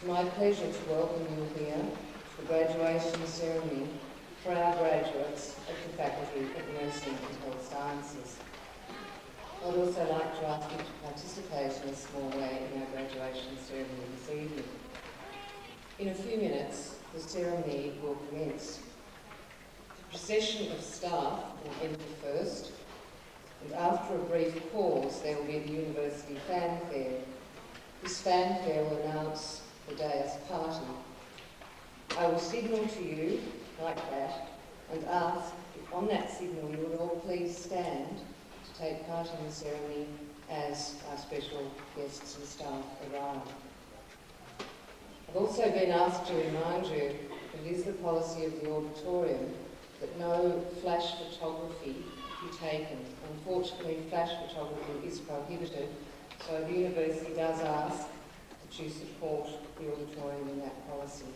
It's my pleasure to welcome you here to the graduation ceremony for our graduates of the Faculty of Nursing and Health Sciences. I'd also like to ask you to participate in a small way in our graduation ceremony this evening. In a few minutes, the ceremony will commence. The procession of staff will enter first, and after a brief pause, there will be the university fanfare. This fanfare will announce the day's party. I will signal to you, like that, and ask if on that signal you would all please stand to take part in the ceremony as our special guests and staff arrive. I've also been asked to remind you that it is the policy of the auditorium that no flash photography be taken. Unfortunately, flash photography is prohibited, so the university does ask that you support the auditorium in that policy.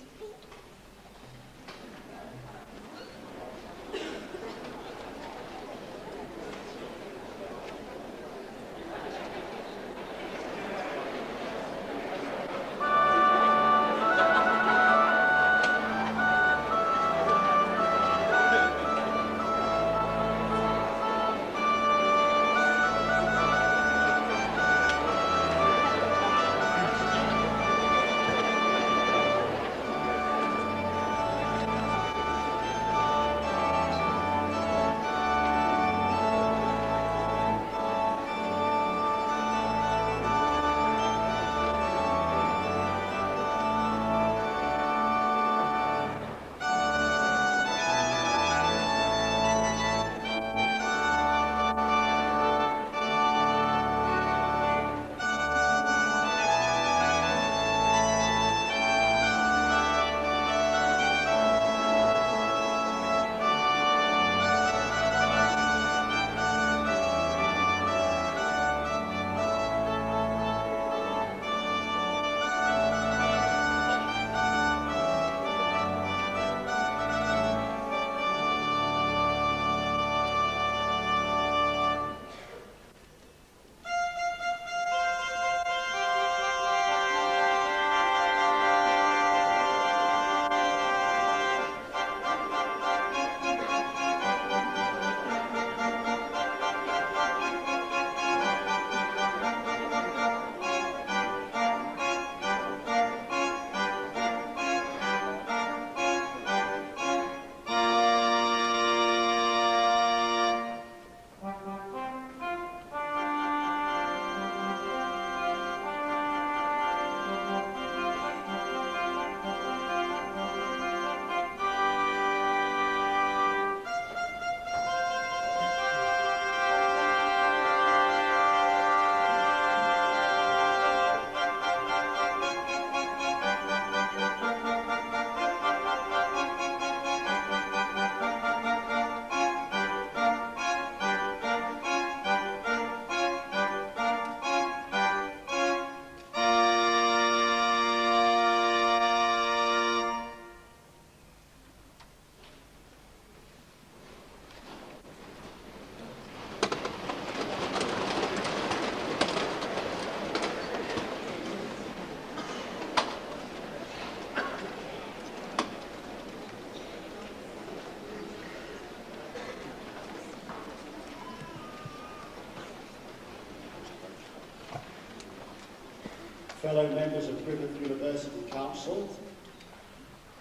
Fellow members of Griffith University Council,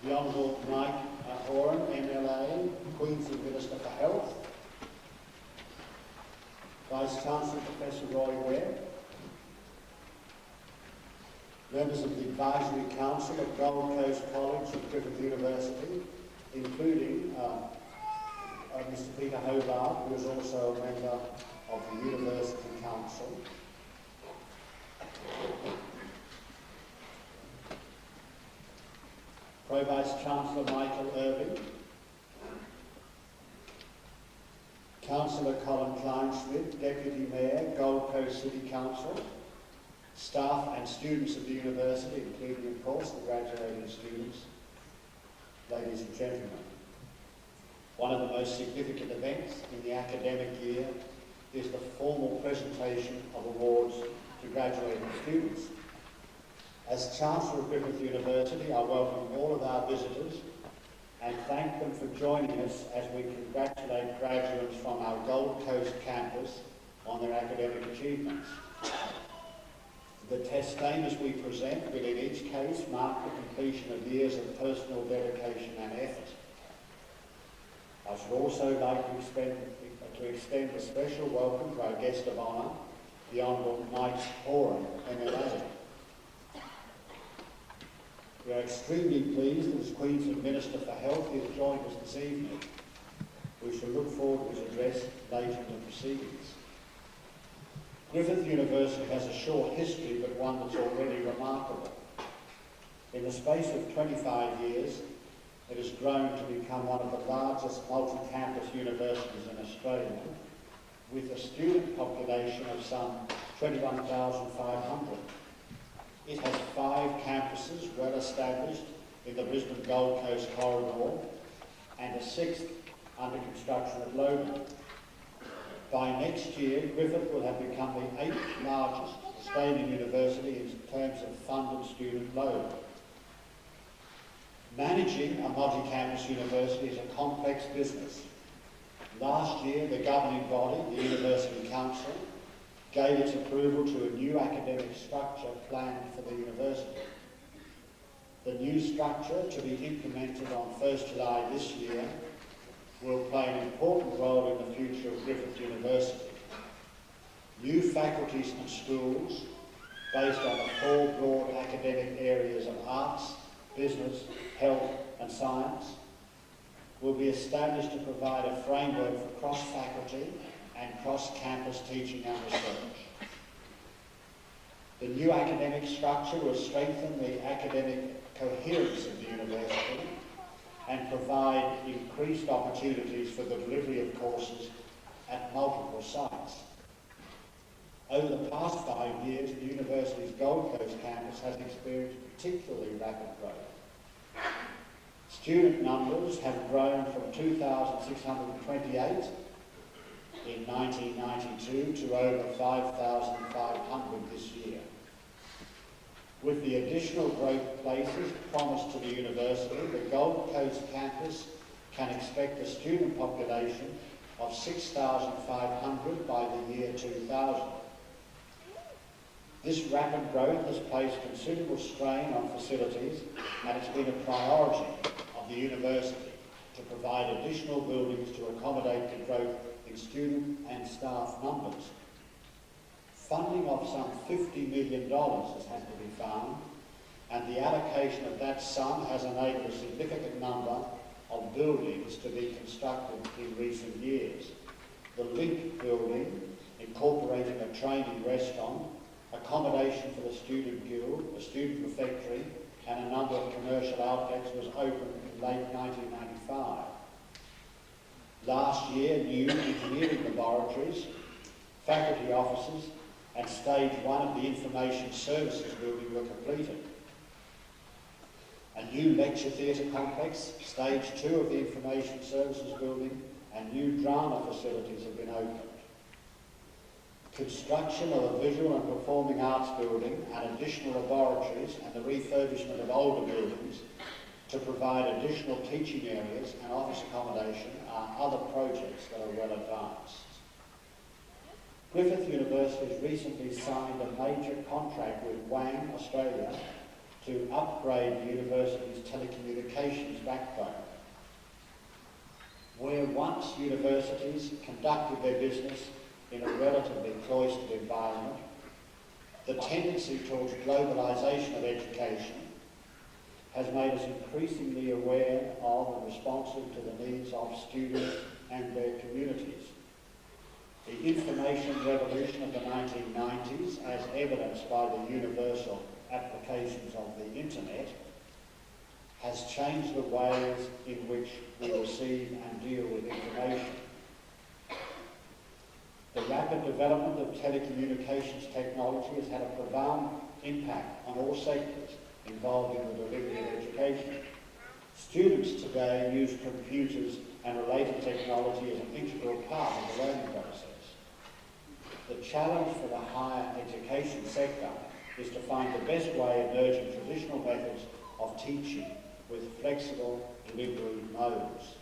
the Honourable Mike Horan, MLA, Queensland Minister for Health, Vice Chancellor Professor Roy Webb, members of the Advisory Council of Gold Coast College of Griffith University, including Mr. Peter Hobart, who is also a member of the University Council. Pro-Vice-Chancellor Michael Irving, Councillor Colin Kleinschmidt, Deputy Mayor, Gold Coast City Council, staff and students of the university, including, of course, the graduating students, ladies and gentlemen. One of the most significant events in the academic year is the formal presentation of awards to graduating students. As Chancellor of Griffith University, I welcome all of our visitors and thank them for joining us as we congratulate graduates from our Gold Coast campus on their academic achievements. The testaments we present will in each case mark the completion of years of personal dedication and effort. I should also like to extend a special welcome to our guest of honour, the Honourable Mike Horan, MLA. We are extremely pleased that as Queensland Minister for Health he has joined us this evening. We shall look forward to his address later in the proceedings. Griffith University has a short history, but one that's already remarkable. In the space of 25 years, it has grown to become one of the largest multi-campus universities in Australia, with a student population of some 21,500. It has 5 campuses well established in the Brisbane Gold Coast corridor and a 6th under construction at Logan. By next year, Griffith will have become the 8th largest Australian university in terms of funded student load. Managing a multi-campus university is a complex business. Last year, the governing body, the University Council, gave its approval to a new academic structure planned for the university. The new structure, to be implemented on 1st July this year, will play an important role in the future of Griffith University. New faculties and schools, based on the 4 broad academic areas of arts, business, health and science, will be established to provide a framework for cross-faculty and cross-campus teaching and research. The new academic structure will strengthen the academic coherence of the university and provide increased opportunities for the delivery of courses at multiple sites. Over the past 5 years, the university's Gold Coast campus has experienced particularly rapid growth. Student numbers have grown from 2,628 in 1992 to over 5,500 this year. With the additional growth places promised to the university, the Gold Coast campus can expect a student population of 6,500 by the year 2000. This rapid growth has placed considerable strain on facilities, and it's been a priority of the university to provide additional buildings to accommodate the growth in student and staff numbers. Funding of some $50 million has had to be found, and the allocation of that sum has enabled a significant number of buildings to be constructed in recent years. The Link building, incorporating a training restaurant, accommodation for the Student Guild, a student refectory, and a number of commercial outlets, was opened in late 1995. Last year, new engineering laboratories, faculty offices, and stage 1 of the Information Services building were completed. A new lecture theatre complex, stage 2 of the Information Services building, and new drama facilities have been opened. Construction of a visual and performing arts building and additional laboratories and the refurbishment of older buildings to provide additional teaching areas and office accommodation are other projects that are well advanced. Griffith University has recently signed a major contract with Wang Australia to upgrade the university's telecommunications backbone. Where once universities conducted their business in a relatively cloistered environment, the tendency towards globalisation of education has made us increasingly aware of and responsive to the needs of students and their communities. The information revolution of the 1990s, as evidenced by the universal applications of the internet, has changed the ways in which we receive and deal with information. The rapid development of telecommunications technology has had a profound impact on all sectors involved in the delivery of education. Students today use computers and related technology as an integral part of the learning process. The challenge for the higher education sector is to find the best way of merging traditional methods of teaching with flexible delivery modes.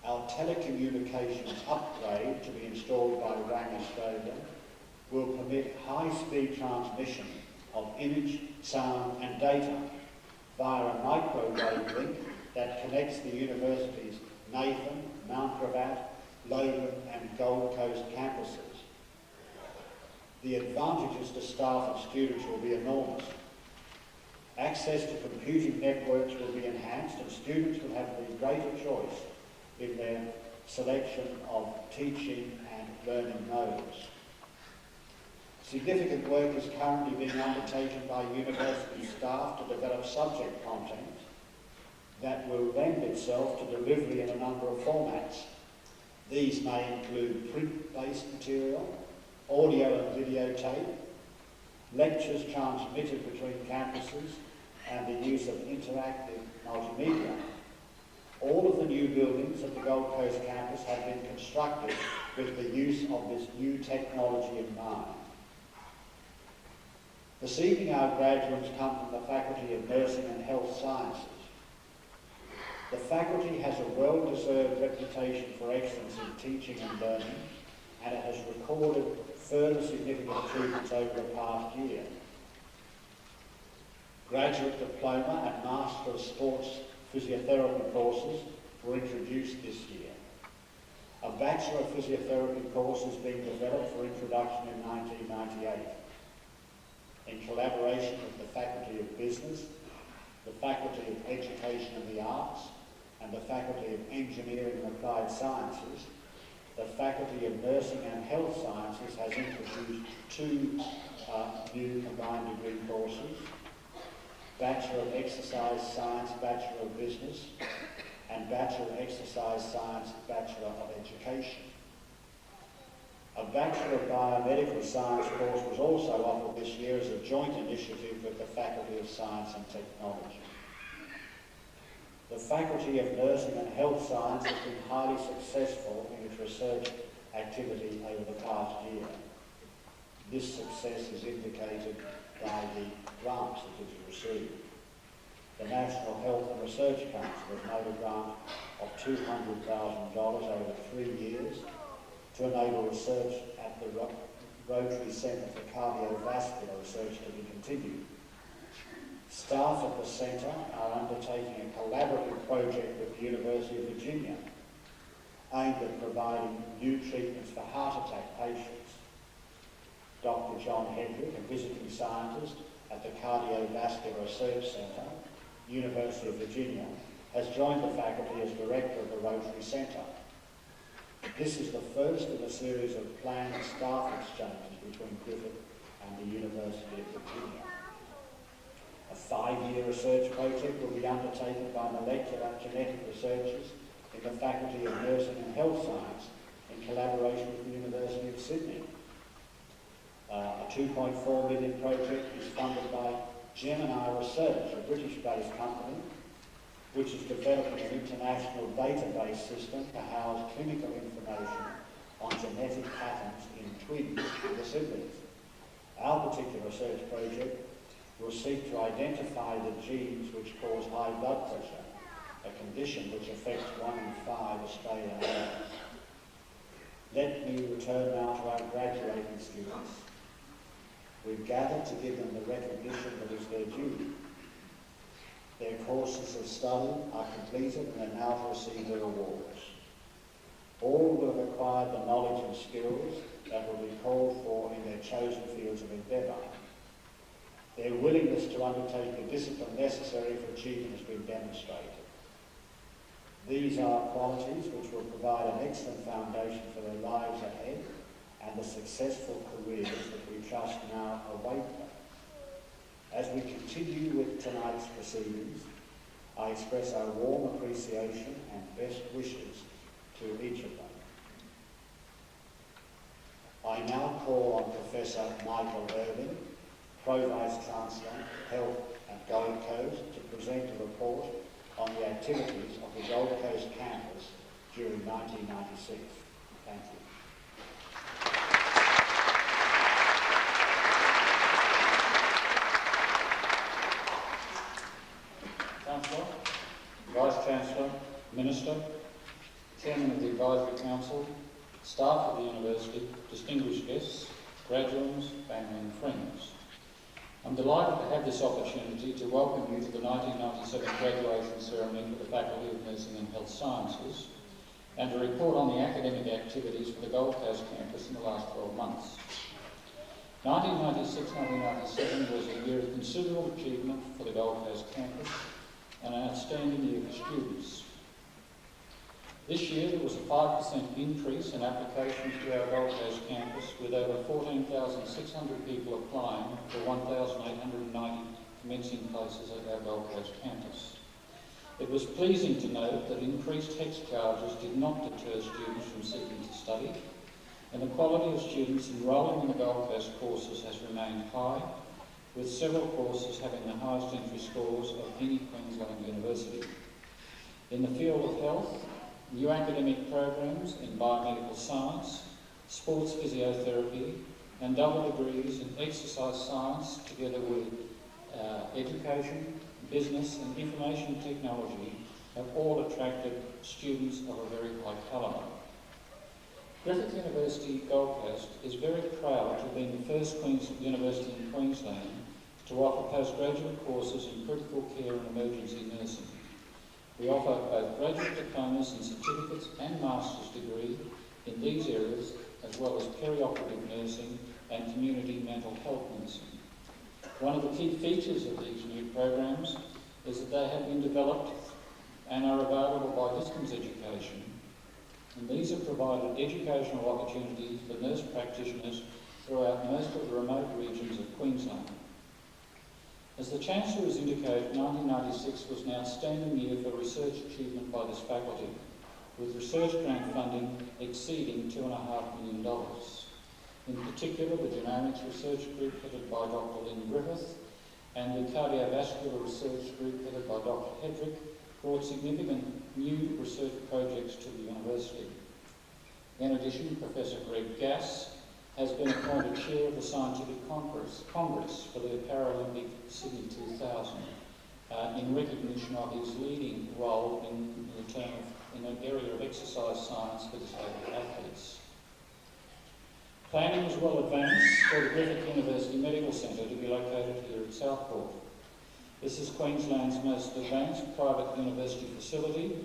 Our telecommunications upgrade to be installed by RANG Australia will permit high-speed transmission of image, sound and data via a microwave link that connects the university's Nathan, Mount Gravatt, Logan and Gold Coast campuses. The advantages to staff and students will be enormous. Access to computing networks will be enhanced and students will have the greater choice in their selection of teaching and learning modes. Significant work is currently being undertaken by university staff to develop subject content that will lend itself to delivery in a number of formats. These may include print-based material, audio and videotape, lectures transmitted between campuses, and the use of interactive multimedia. All of the new buildings at the Gold Coast campus have been constructed with the use of this new technology in mind. This evening our graduates come from the Faculty of Nursing and Health Sciences. The faculty has a well-deserved reputation for excellence in teaching and learning, and it has recorded further significant achievements over the past year. Graduate Diploma and Master of Sports Physiotherapy courses were introduced this year. A Bachelor of Physiotherapy course is being developed for introduction in 1998. In collaboration with the Faculty of Business, the Faculty of Education and the Arts, and the Faculty of Engineering and Applied Sciences, the Faculty of Nursing and Health Sciences has introduced two new combined degree courses, Bachelor of Exercise Science, Bachelor of Business, and Bachelor of Exercise Science, Bachelor of Education. A Bachelor of Biomedical Science course was also offered this year as a joint initiative with the Faculty of Science and Technology. The Faculty of Nursing and Health Science has been highly successful in its research activity over the past year. This success is indicated by the grants that it has received. The National Health and Research Council has made a grant of $200,000 over 3 years to enable research at the Rotary Centre for Cardiovascular Research to be continued. Staff at the centre are undertaking a collaborative project with the University of Virginia aimed at providing new treatments for heart attack patients. Dr. John Hendrick, a visiting scientist at the Cardiovascular Research Centre, University of Virginia, has joined the faculty as director of the Rotary Centre. This is the first in a series of planned staff exchanges between Griffith and the University of Virginia. A 5-year research project will be undertaken by molecular genetic researchers in the Faculty of Nursing and Health Science in collaboration with the University of Sydney. A $2.4 million project is funded by Gemini Research, a British-based company, which is developing an international database system to house clinical information on genetic patterns in twins and their siblings. Our particular research project will seek to identify the genes which cause high blood pressure, a condition which affects 1 in 5 Australian adults. Let me return now to our graduating students. We've gathered to give them the recognition that is their due. Their courses of study are completed and are now to receive their awards. All will have acquired the knowledge and skills that will be called for in their chosen fields of endeavour. Their willingness to undertake the discipline necessary for achievement has been demonstrated. These are qualities which will provide an excellent foundation for their lives ahead and the successful careers that we trust now await them. As we continue with tonight's proceedings, I express our warm appreciation and best wishes to each of them. I now call on Professor Michael Irving, Pro Vice-Chancellor, Health at Gold Coast, to present a report on the activities of the Gold Coast campus during 1996. Thank you. Chancellor, Vice-Chancellor, Minister, Chairman of the Advisory Council, staff of the University, distinguished guests, graduates, family and friends. I'm delighted to have this opportunity to welcome you to the 1997 graduation ceremony for the Faculty of Nursing and Health Sciences and to report on the academic activities for the Gold Coast campus in the last 12 months. 1996-1997 was a year of considerable achievement for the Gold Coast campus and an outstanding year for students. This year there was a 5% increase in applications to our Gold Coast campus, with over 14,600 people applying for 1,890 commencing places at our Gold Coast campus. It was pleasing to note that increased HECS charges did not deter students from seeking to study, and the quality of students enrolling in the Gold Coast courses has remained high, with several courses having the highest entry scores of any Queensland university. In the field of health, new academic programs in biomedical science, sports physiotherapy, and double degrees in exercise science, together with education, business and information technology, have all attracted students of a very high calibre. Griffith University Gold Coast is very proud to have been the first university in Queensland to offer postgraduate courses in critical care and emergency nursing. We offer both graduate diplomas and certificates and master's degree in these areas, as well as perioperative nursing and community mental health nursing. One of the key features of these new programs is that they have been developed and are available by distance education, and these have provided educational opportunities for nurse practitioners throughout most of the remote regions of Queensland. As the Chancellor has indicated, 1996 was an outstanding year for research achievement by this faculty, with research grant funding exceeding $2.5 million. In particular, the Genomics Research Group headed by Dr. Lynn Griffith and the Cardiovascular Research Group headed by Dr. Hedrick brought significant new research projects to the university. In addition, Professor Greg Gass has been appointed Chair of the Scientific Congress for the Paralympic Sydney 2000 in recognition of his leading role in the area of exercise science for disabled athletes. Planning is well advanced for the Griffith University Medical Centre to be located here at Southport. This is Queensland's most advanced private university facility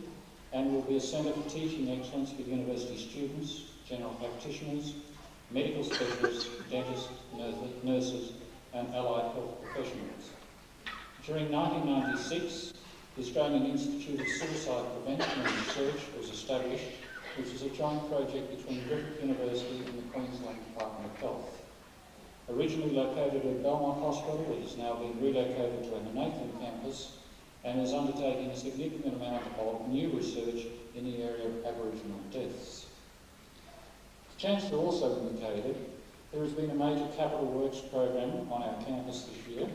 and will be a centre for teaching excellence for university students, general practitioners, medical specialists, dentists, nurses and allied health professionals. During 1996, the Australian Institute of Suicide Prevention and Research was established, which is a joint project between Griffith University and the Queensland Department of Health. Originally located at Belmont Hospital, it has now been relocated to the Nathan campus and is undertaking a significant amount of new research in the area of Aboriginal deaths. The Chancellor also indicated there has been a major capital works program on our campus this year,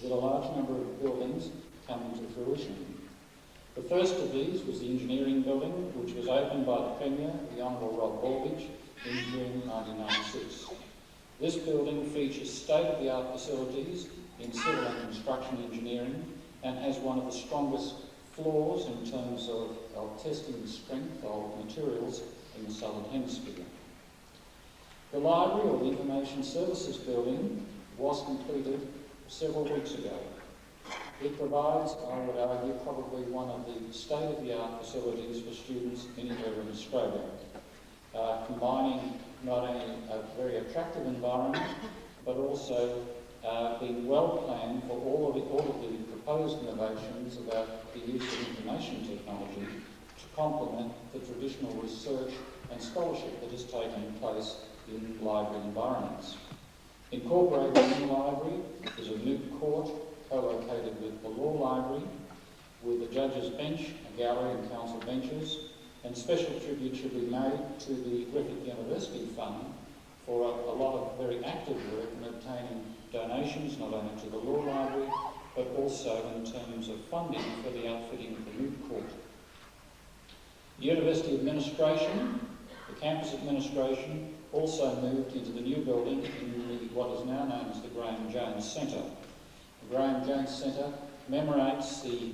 with a large number of buildings coming to fruition. The first of these was the engineering building, which was opened by the Premier, the Honourable Rob Baldridge, in June 1996. This building features state-of-the-art facilities in civil and construction engineering and has one of the strongest floors in terms of testing the strength of materials in the Southern Hemisphere. The library, or the Information Services building, was completed several weeks ago. It provides, I would argue, probably one of the state-of-the-art facilities for students anywhere in Australia, combining not only a very attractive environment, but also being well planned for all of the proposed innovations about the use of information technology to complement the traditional research and scholarship that has taken place in library environments. Incorporated in the library is a moot court co-located with the law library, with the judges' bench, a gallery and council benches, and special tribute should be made to the Griffith University Fund for a lot of very active work in obtaining donations not only to the law library but also in terms of funding for the outfitting of the moot court. The University Administration, the campus administration, also moved into the new building in what is now known as the Graham Jones Centre. The Graham Jones Centre commemorates the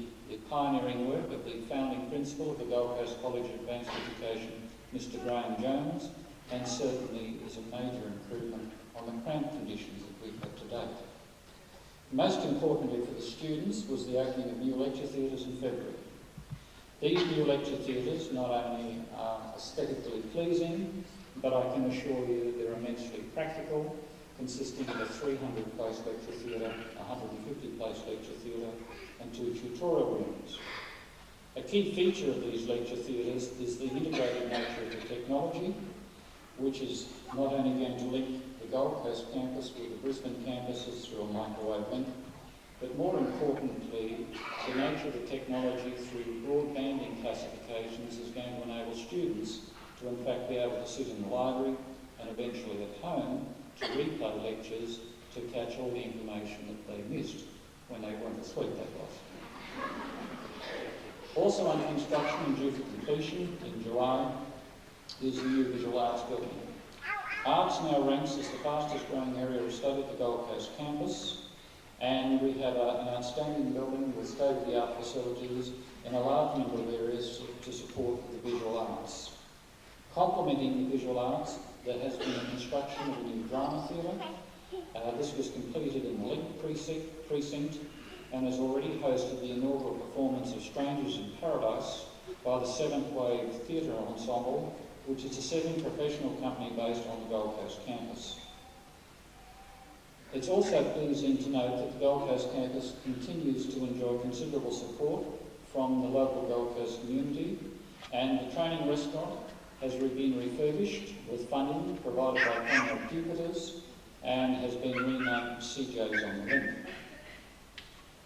pioneering work of the founding principal of the Gold Coast College of Advanced Education, Mr. Graham Jones, and certainly is a major improvement on the cramped conditions that we've had to date. Most importantly for the students was the opening of new lecture theatres in February. These new lecture theatres not only are aesthetically pleasing, but I can assure you they're immensely practical, consisting of a 300-place lecture theatre, a 150-place lecture theatre, and 2 tutorial rooms. A key feature of these lecture theatres is the integrated nature of the technology, which is not only going to link the Gold Coast campus with the Brisbane campuses through a microwave link, but more importantly, the nature of the technology through broadbanding classifications is going to enable students to in fact be able to sit in the library and eventually at home to replay lectures to catch all the information that they missed when they went to sleep that night. Also under construction and due for completion in July is the new visual arts building. Arts now ranks as the fastest growing area of study at the Gold Coast campus, and we have an outstanding building with state-of-the-art facilities in a large number of areas to support the visual arts. Complementing the visual arts, there has been a construction of a new drama theatre. This was completed in the Link precinct and has already hosted the inaugural performance of Strangers in Paradise by the Seventh Wave Theatre Ensemble, which is a semi-professional company based on the Gold Coast campus. It's also pleasing to note that the Gold Coast campus continues to enjoy considerable support from the local Gold Coast community, and the training restaurant has been refurbished with funding provided by Commonwealth Jupiters and has been renamed CJ's on the Link.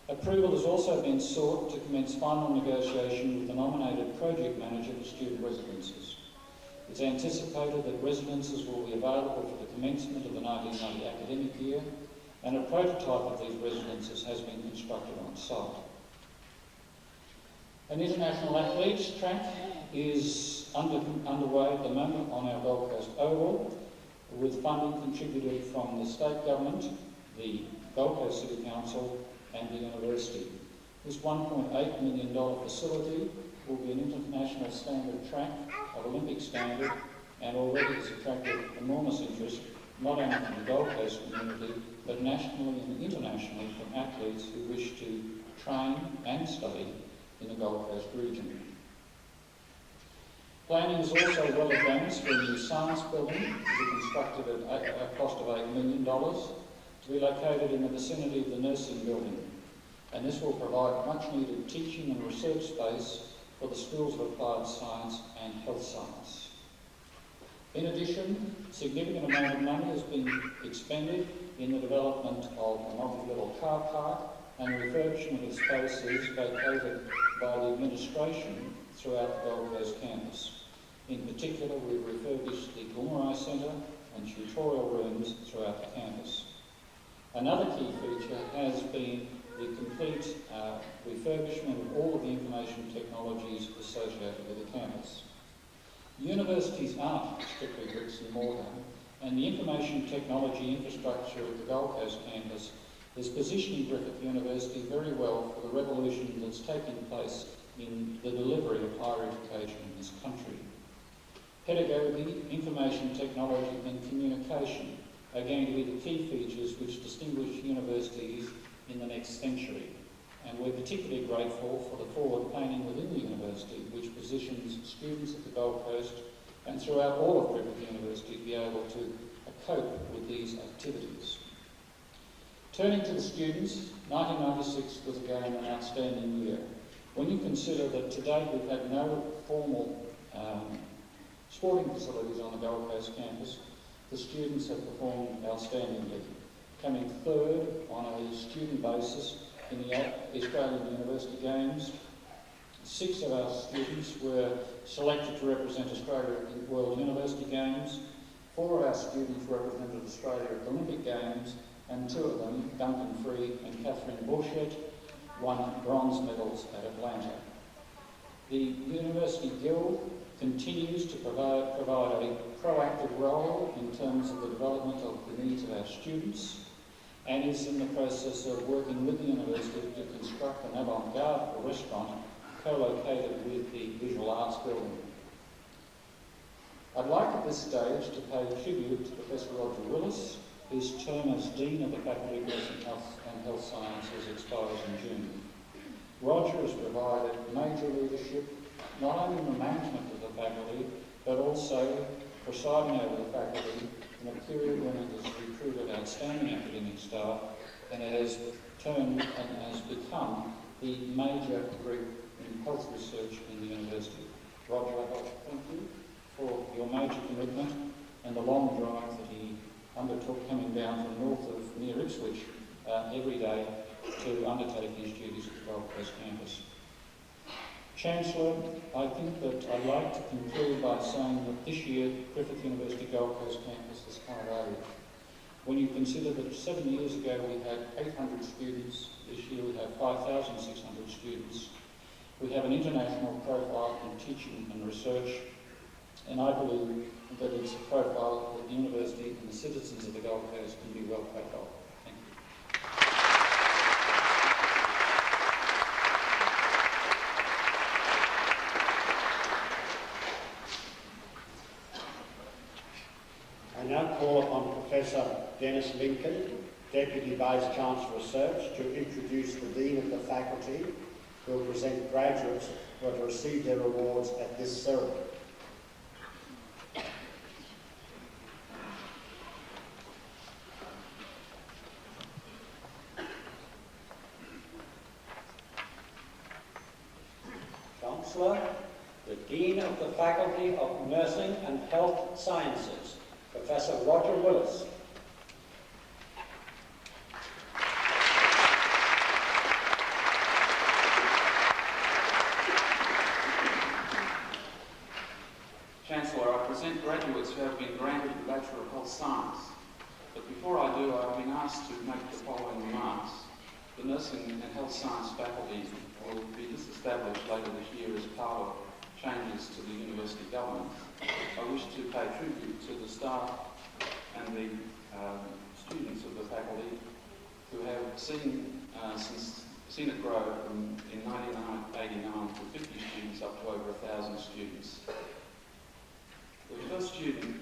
Approval has also been sought to commence final negotiation with the nominated project manager for student residences. It's anticipated that residences will be available for the commencement of the 1990 academic year, and a prototype of these residences has been constructed on site. An international athletes track is underway at the moment on our Gold Coast Oval, with funding contributed from the state government, the Gold Coast City Council and the university. This $1.8 million facility will be an international standard track of Olympic standard, and already has attracted enormous interest not only from the Gold Coast community but nationally and internationally from athletes who wish to train and study in the Gold Coast region. Planning is also well advanced for a new science building to be constructed at a cost of $8 million to be located in the vicinity of the nursing building, and this will provide much needed teaching and research space for the schools of applied science and health science. In addition, a significant amount of money has been expended in the development of a multi-level car park and refurbishment of spaces vacated by the administration throughout the Gold Coast campus. In particular, we've refurbished the Gilmarai Centre and tutorial rooms throughout the campus. Another key feature has been the complete refurbishment of all of the information technologies associated with the campus. Universities aren't strictly bricks and mortar, and the information technology infrastructure at the Gold Coast campus is positioning Griffith University very well for the revolution that's taking place in the delivery of higher education in this country. Pedagogy, information technology and communication are going to be the key features which distinguish universities in the next century, and we're particularly grateful for the forward planning within the university which positions students at the Gold Coast and throughout all of Griffith University to be able to cope with these activities. Turning to the students, 1996 was again an outstanding year. When you consider that to date we've had no formal sporting facilities on the Gold Coast campus, the students have performed outstandingly, coming third on a student basis in the Australian University Games. 6 of our students were selected to represent Australia at the World University Games. 4 of our students represented Australia at the Olympic Games, and 2 of them, Duncan Free and Catherine Bouchette, won bronze medals at Atlanta. The University Guild continues to provide a proactive role in terms of the development of the needs of our students, and is in the process of working with the university to construct co-located with the Visual Arts Building. I'd like at this stage to pay tribute to Professor Roger Willis, whose term as Dean of the Faculty of Nursing and Health Sciences expires in June. Roger has provided major leadership, not only in the management of the faculty, but also presiding over the faculty in a period when it has recruited outstanding academic staff and it has turned and has become the major group in health research in the university. Roger, I'd like to thank you for your major commitment and the long drive that he undertook coming down from north of near Ipswich every day to undertake his duties at the Gold Coast campus. Chancellor, I think that I'd like to conclude by saying that this year Griffith University Gold Coast campus has come of age. When you consider that 7 years ago we had 800 students, this year we have 5,600 students. We have an international profile in teaching and research, and I believe that it's a profile that the university and the citizens of the Gold Coast can be well proud of. Thank you. I now call upon Professor Dennis Lincoln, Deputy Vice-Chancellor Research, to introduce the Dean of the Faculty, who will present graduates who have received their awards at this ceremony. Chancellor, the Dean of the Faculty of Nursing and Health Sciences, Professor Roger Willis. Chancellor, I present graduates who have been granted the Bachelor of Health Science. But before I do, I've been asked to make the following remarks. The Nursing and Health Science faculty will be disestablished later this year as part of changes to the university government. I wish to pay tribute to the staff and the students of the faculty who have seen it grow from in 1989 to 50 students up to over 1,000 students. The first student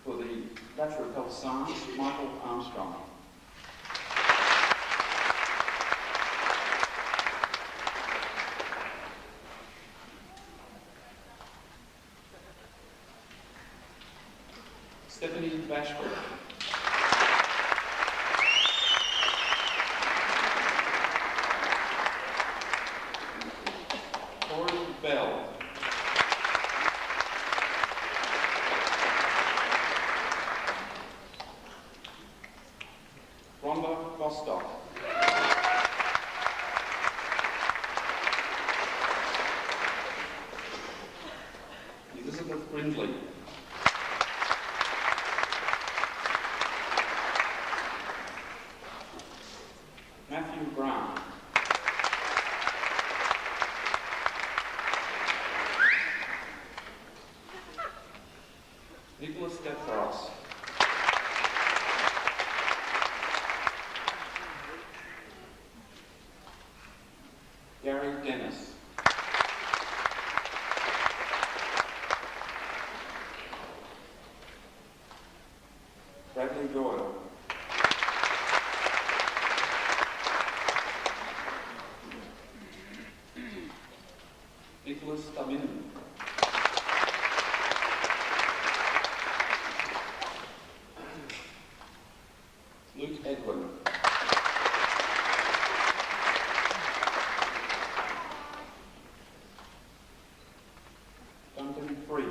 for the Bachelor of Health Science, Michael Armstrong. Stephanie Bashford. Corey Bell. Rhonda Bostock. Elizabeth Brindley. Matthew Brown. Nicholas Depros. Gary Dennis. Bradley Doyle. Nicholas Staminen. Luke Edwin. Duncan Free.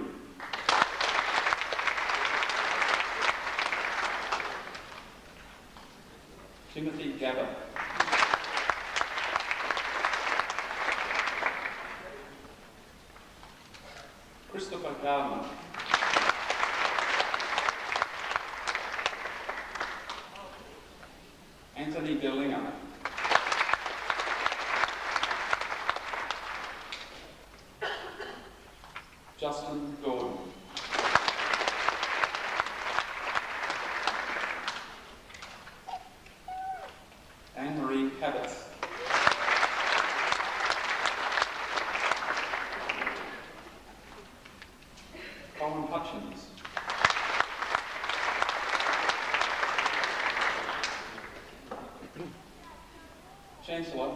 Timothy Gabber. Christopher Gardner. Anthony Gerlinger. Justin Gordon. Anne-Marie Habits. Chancellor,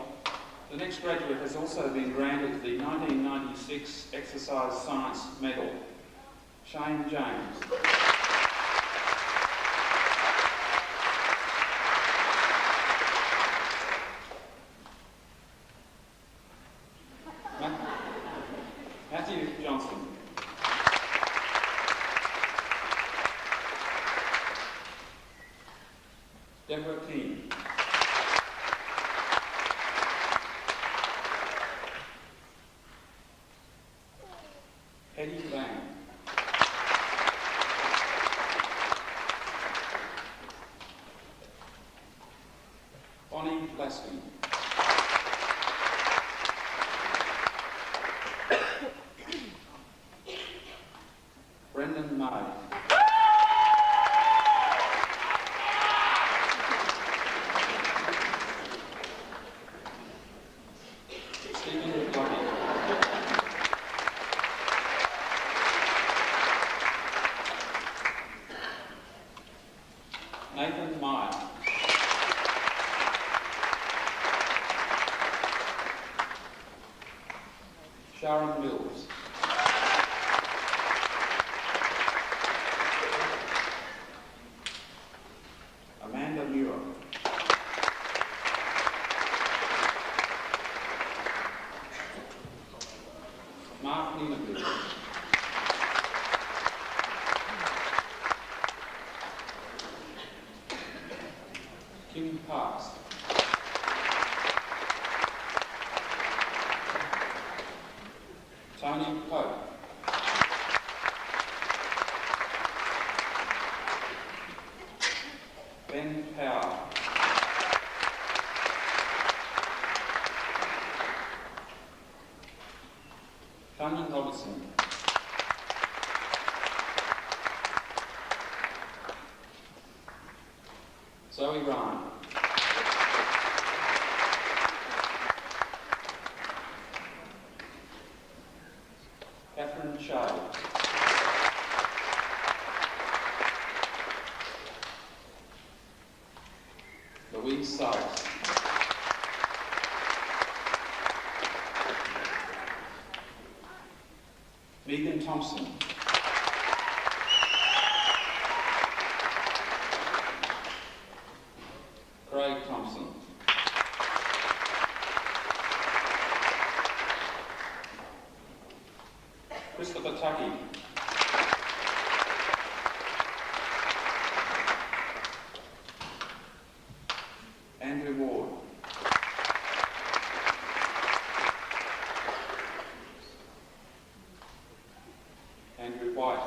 the next graduate has also been granted the 1996 Exercise Science Medal. Shane James. Matthew Johnson. Deborah King. Eddie Lang. Bonnie Lasky. Brendan May. Stephen Lucky. Nathan Meyer. Sharon Mills. Amanda Muir. Mark Nienaby. Kim Parks. Tony Pope. Ben Power. Tanya Robertson. Zoe Ryan. Catherine Shade. Louise Sykes. Megan Thompson. Craig Thompson. Christopher Tuckey. Andrew Ward. Andrew White.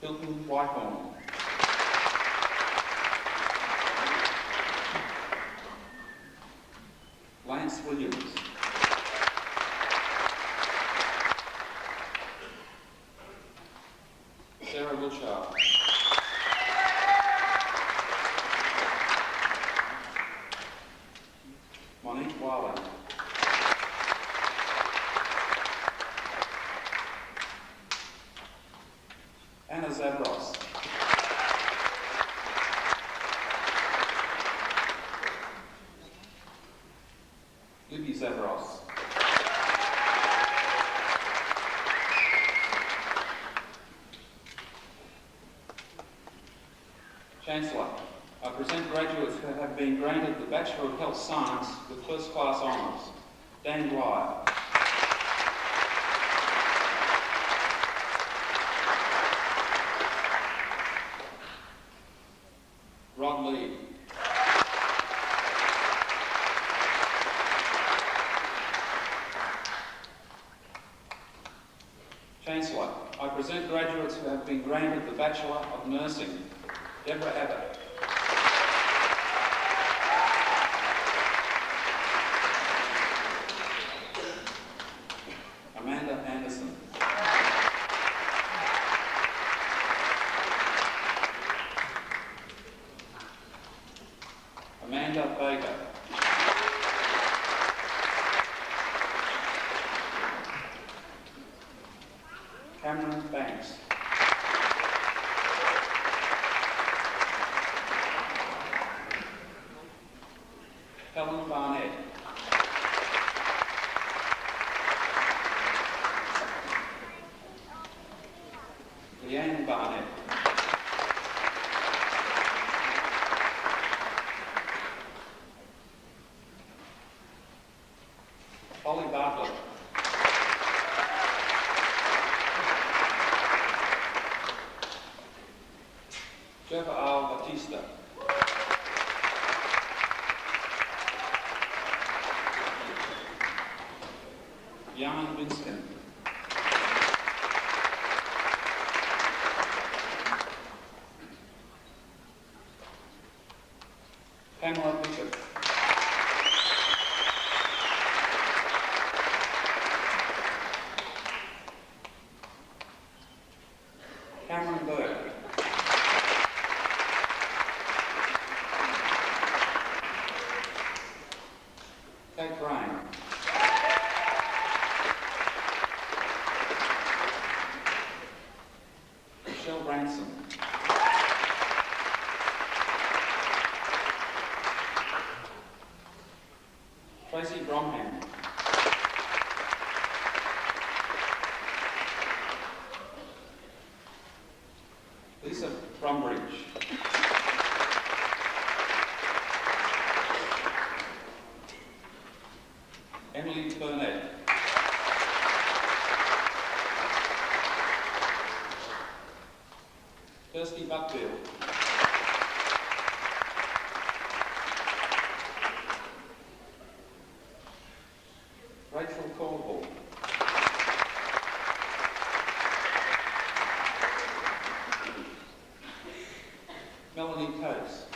Hilton Whitehorn. Lance Williams. Sarah Wiltshire. Monique Wiley. Anna Zabros. Libby Zabros. Chancellor, I present graduates who have been granted the Bachelor of Health Science with First Class Honours. Dan Dwyer. Rod Lee. Chancellor, I present graduates who have been granted the Bachelor of Nursing. Deborah Abbott. Amanda Anderson. Amanda Baker. Cameron Banks. Holly Bartlett. Joao Batista. Jan Winston. Pamela Bishop. Cameron Burke. Kate Rain. Michelle Branson. Tracy Bromham. Lisa Brombridge. Emily Burnett. Kirsty Buckfield. Rachel Caldwell. Melanie Coates.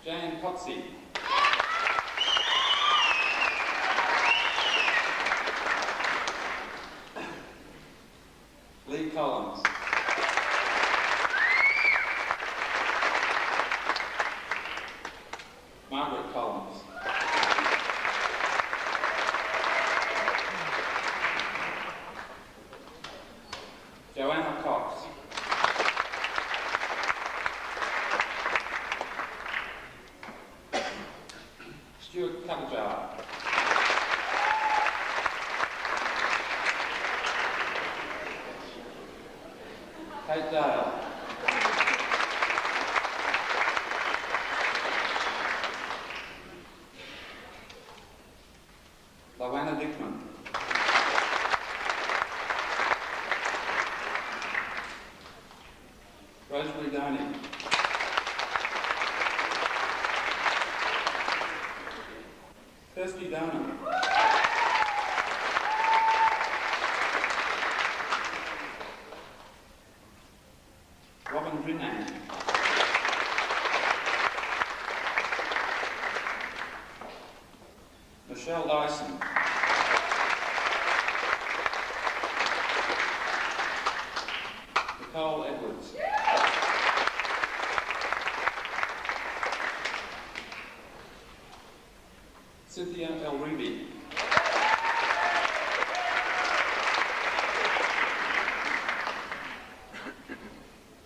Jan Cotsey. Lee Collins. Margaret Collins. Joanna Cox. Stuart Cutterjar. Kate Dale. Lawana Dickman. Rosemary Doney. Kirsty Donham. Robin Drinnan. Michelle Dyson. Nicole Edwards. Cynthia Elribi.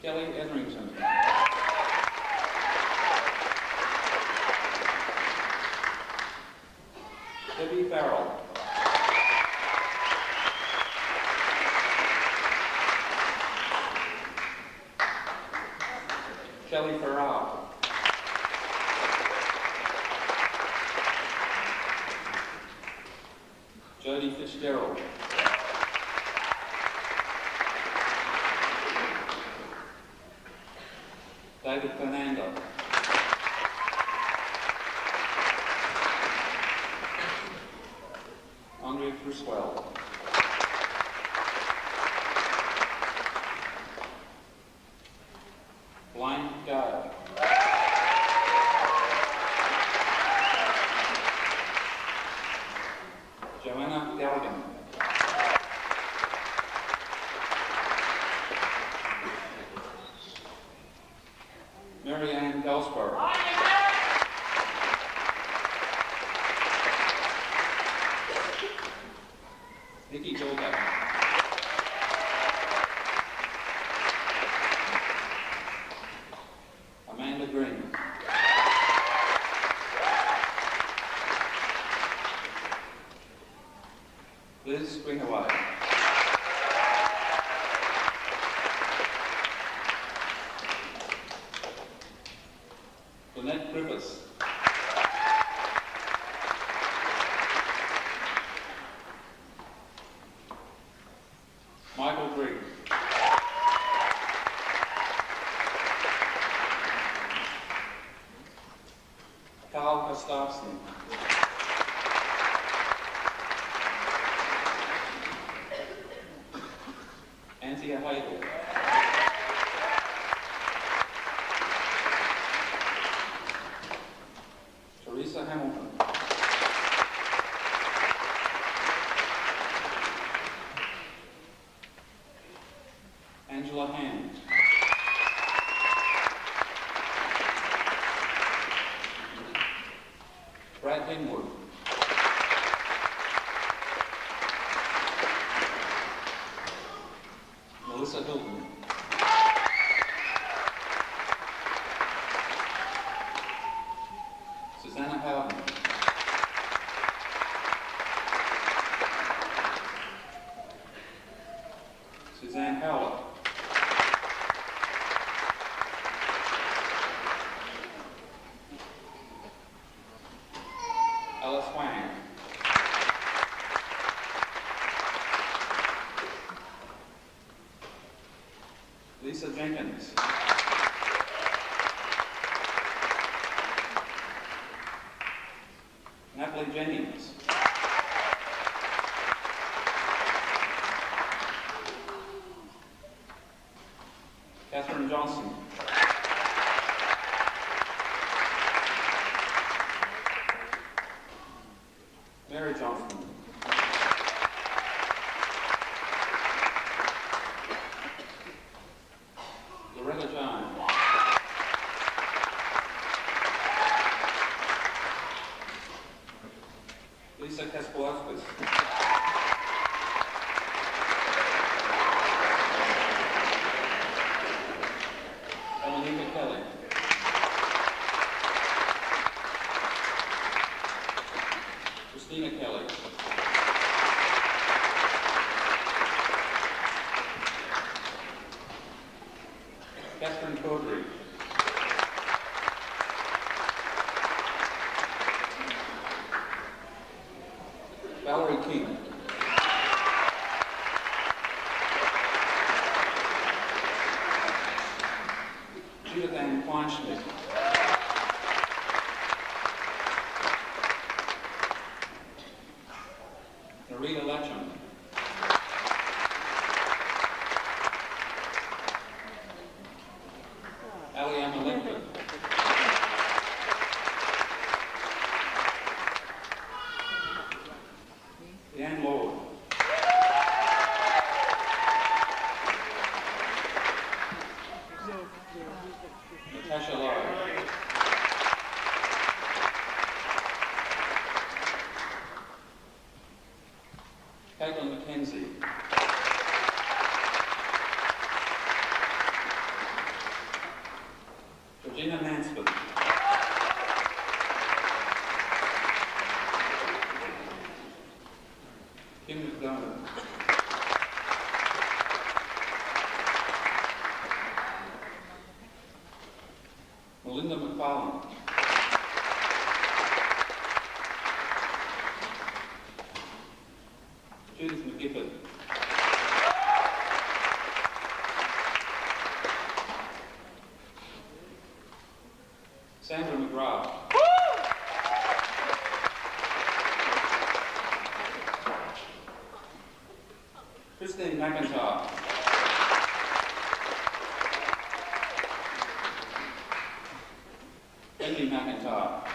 Kelly Etherington. Debbie Farrell. Kelly Farrar. Jodie Fitzgerald. David Fernando. Andrea Friswell. Blaine Gale. Joanna Galligan. Mary Ann Michael Grigg. Carl Gustafsson. Anthea Hadel. Teresa Hamilton. Angela Hand. Brad Henwood. Melissa Hilton. Susanna Howden. Suzanne Howlett. Alice Wang. Lisa Jenkins. Natalie Jennings. Catherine Johnson. Mary Johnson. Loretta John. Lisa Kaspolaskis. Dominica Kelly. Christina Kelly. Catherine Cordry. Valerie King. Judith Ann Kleinschmidt. Narita Latcham. Aliana Lincoln. Leanne Lord. Natasha Lowe. Caitlin McKenzie. Georgina Mansford. Kim McDermott. Melinda McFarlane. Judith McGifford. Sandra McGrath. Christine McIntyre. Wendy McIntyre.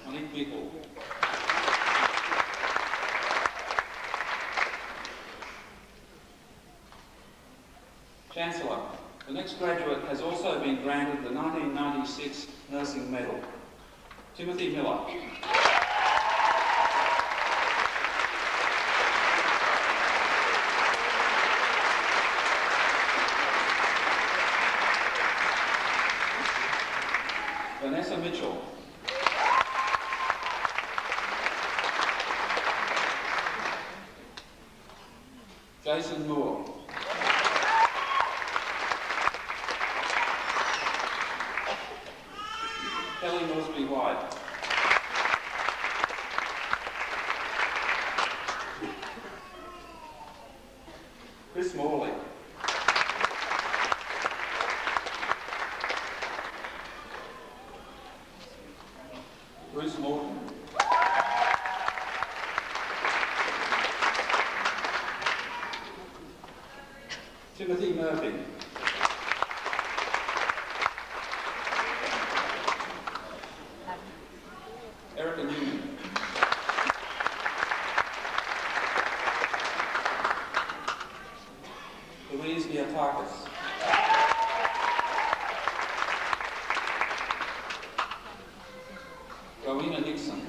Monique Bickle. Chancellor, the next graduate has also been granted the 1996 Nursing Medal. Timothy Miller. Vanessa Mitchell. Jason Moore. Kelly Moresby White. Timothy Murphy. Erica Newman. Louise Viatakis. Rowena Nixon.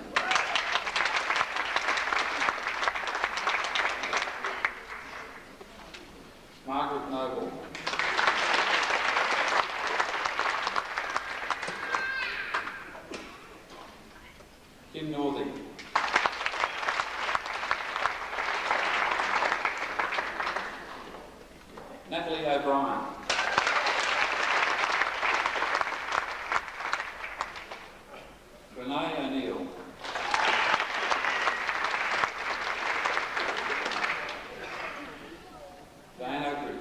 Margaret Noble. Kim Northey. Natalie O'Brien. Renee O'Neill. Diane Oakridge.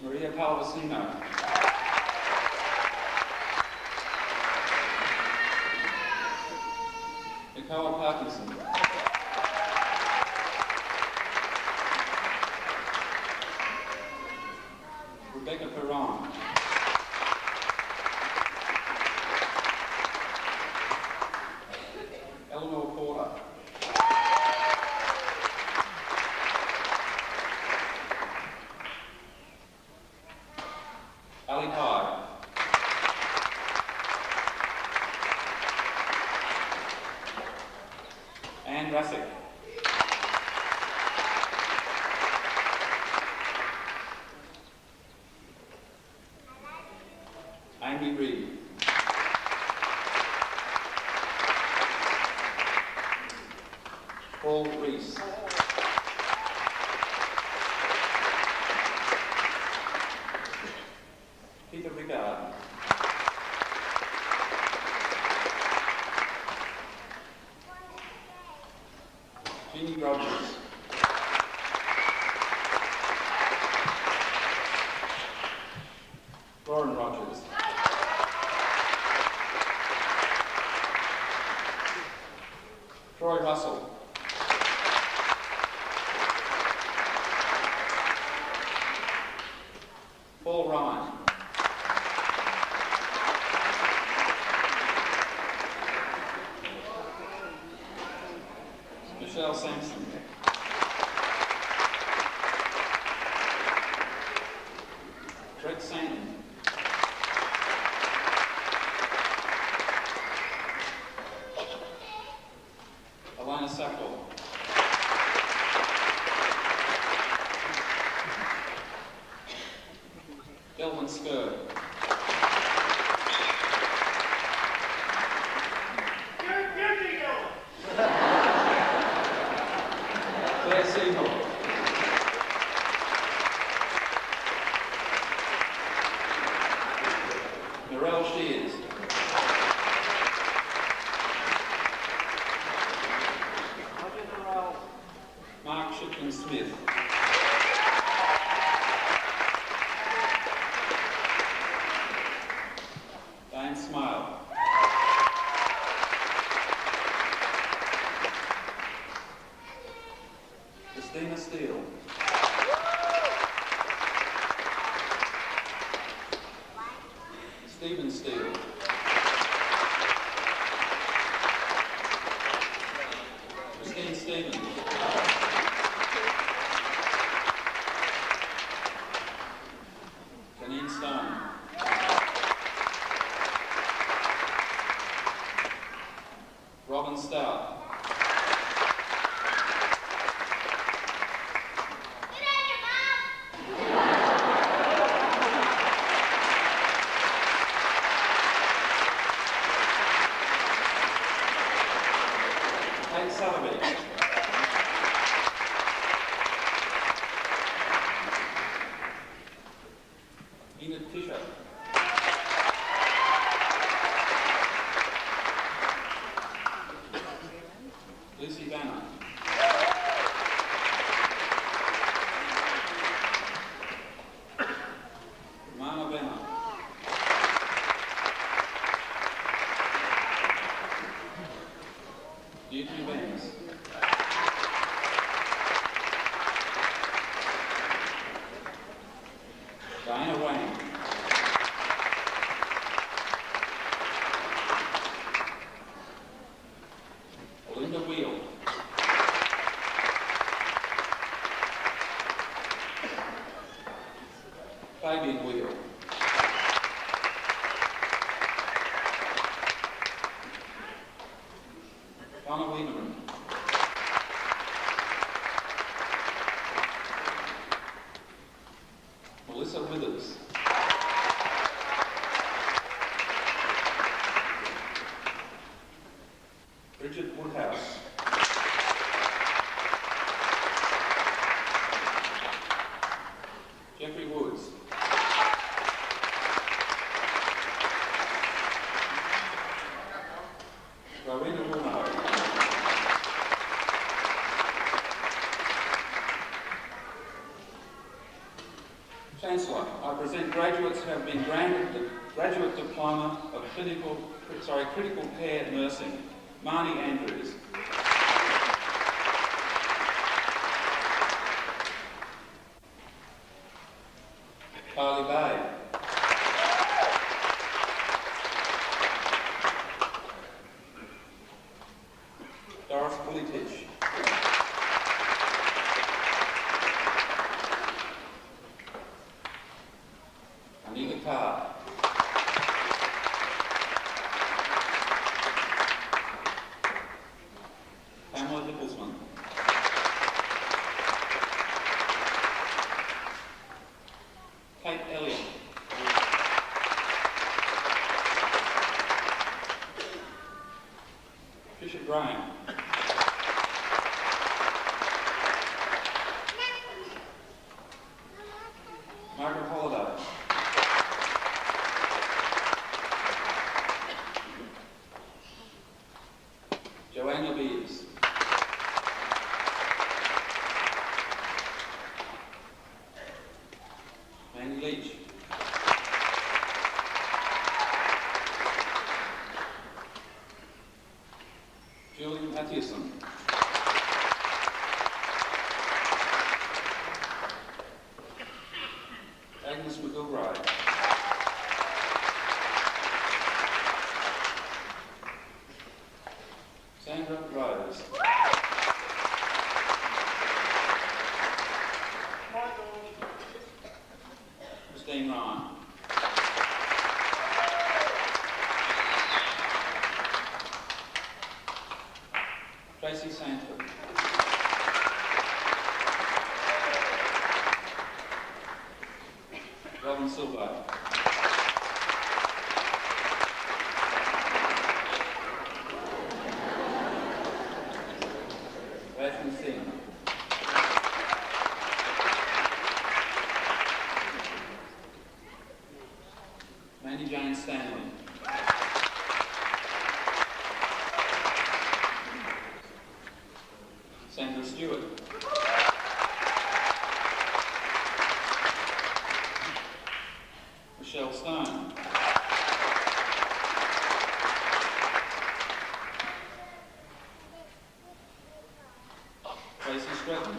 Maria Palvasino. Nicole Parkinson. Rebecca Perron. Eleanor Porter. Ali Hyde. Anne Rassick. Amy Reed. Paul Rees. Peter Rickard. Jeannie Rogers. Lauren Rogers. Troy Russell. Paul Ryan. Michelle Sampson. Greg Santon. Alana Sackle. Delvin Skur. Claire Seymour. Narelle Shears. Mark Shipton Smith. Diane Smile. Christina Steele. Stephen Steele. Christine Stevens. Janine Stone. Robin Stout. Kate Sotheby. Enid Fisher. Lucy Banner. Mama Banner. Eugene Banner. the Graduate Diploma of Critical Care Nursing, Marnie Andrews. Carly Bay. Doris Bullitich. Anita Carr. Pamela Dicklesman. Kate Elliott. Tricia Graham. Margaret Holiday. Joanne Lebees. Mandy Leach. Julie Mathewson. Agnes McGilwright. Sandra Rose. Christine Ryan. Tracy Sanford. Robin Silva. Rashmi Singh. Mandy Jane Stanley. Sandra Stewart. Michelle Stone. Tracy Stratton.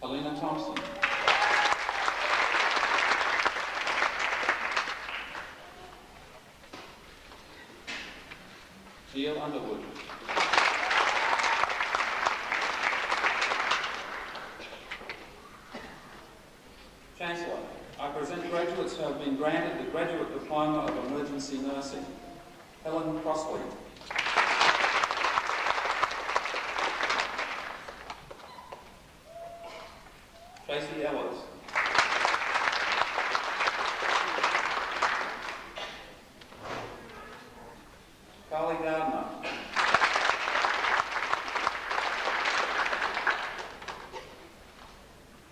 Alina Thompson. Neil Underwood. Chancellor, I present graduates who have been granted the Graduate Diploma of Emergency Nursing. Helen Crossley. Tracy Ellis. Carly Gardner.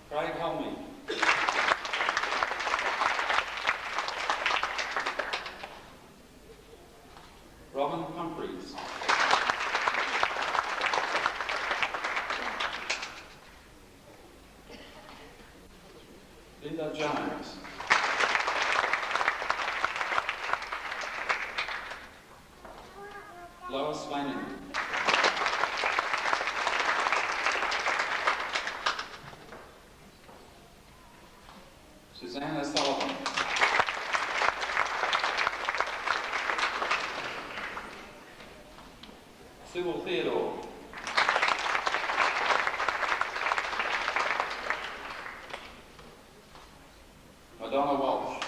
Craig Helmy. Robin Humphreys. Linda Jones. Lois Lanning. Susanna Sullivan. Sybil Theodore. Madonna Walsh.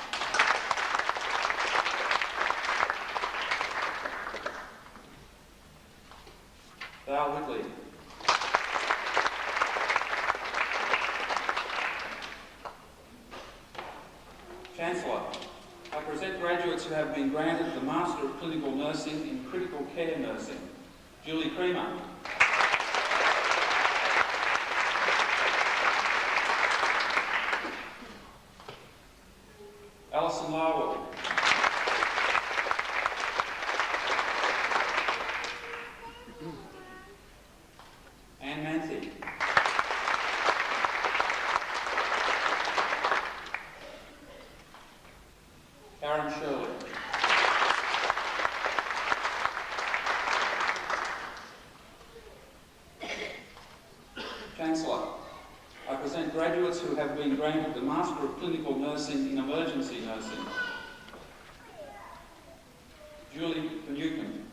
Val Whitley. Chancellor, I present graduates who have been granted the Master of Clinical Nursing in Critical Care Nursing. Julie Creamer. Alison Larwood. Anne Anne Manthe. Karen Shirley. Chancellor, I present graduates who have been granted the Master of Clinical Nursing in Emergency Nursing. Julie Newcomb.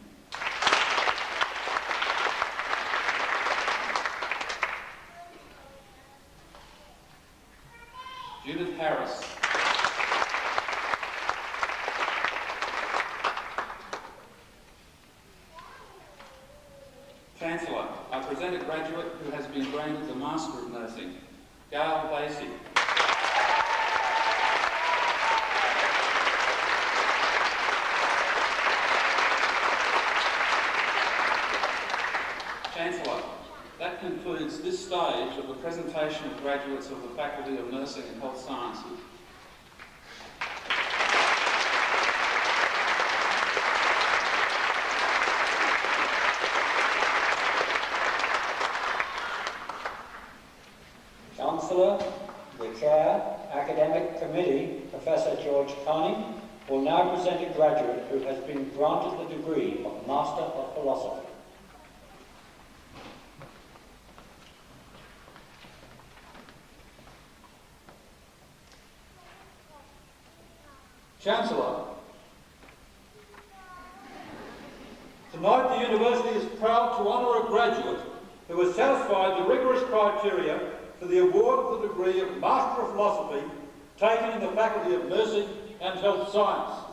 Judith Harris. Chancellor, I present a graduate who has been granted the Master of Nursing, Gail Lacey. Chancellor, that concludes this stage of the presentation of graduates of the Faculty of Nursing and Health Sciences. Chancellor, the Chair, Academic Committee, Professor George Carney, will now present a graduate who has been granted the degree of Master of Philosophy. Chancellor, tonight the University is proud to honour a graduate who has satisfied the rigorous criteria for the award of the degree of Master of Philosophy taken in the Faculty of Nursing and Health Sciences.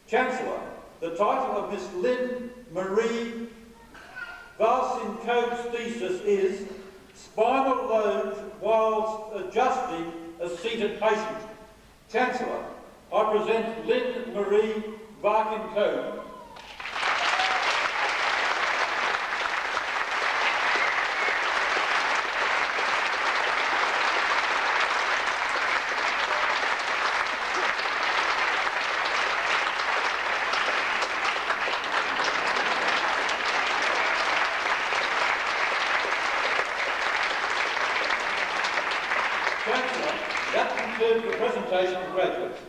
Chancellor, the title of Miss Lynn Marie Valsinko's thesis is Spinal Loads Whilst Adjusting a Seated Patient. Chancellor, I present Lynn Marie Valsinko. Chancellor, that concludes the presentation of graduates.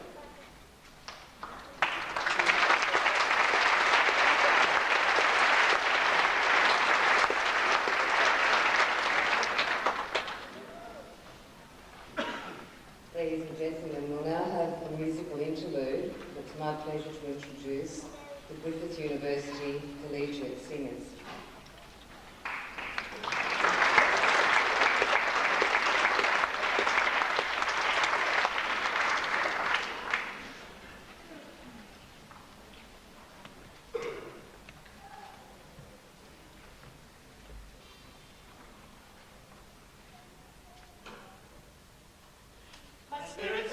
Ladies and gentlemen, we'll now have a musical interlude. It's my pleasure to introduce the Griffith University Collegiate Singers. Spirit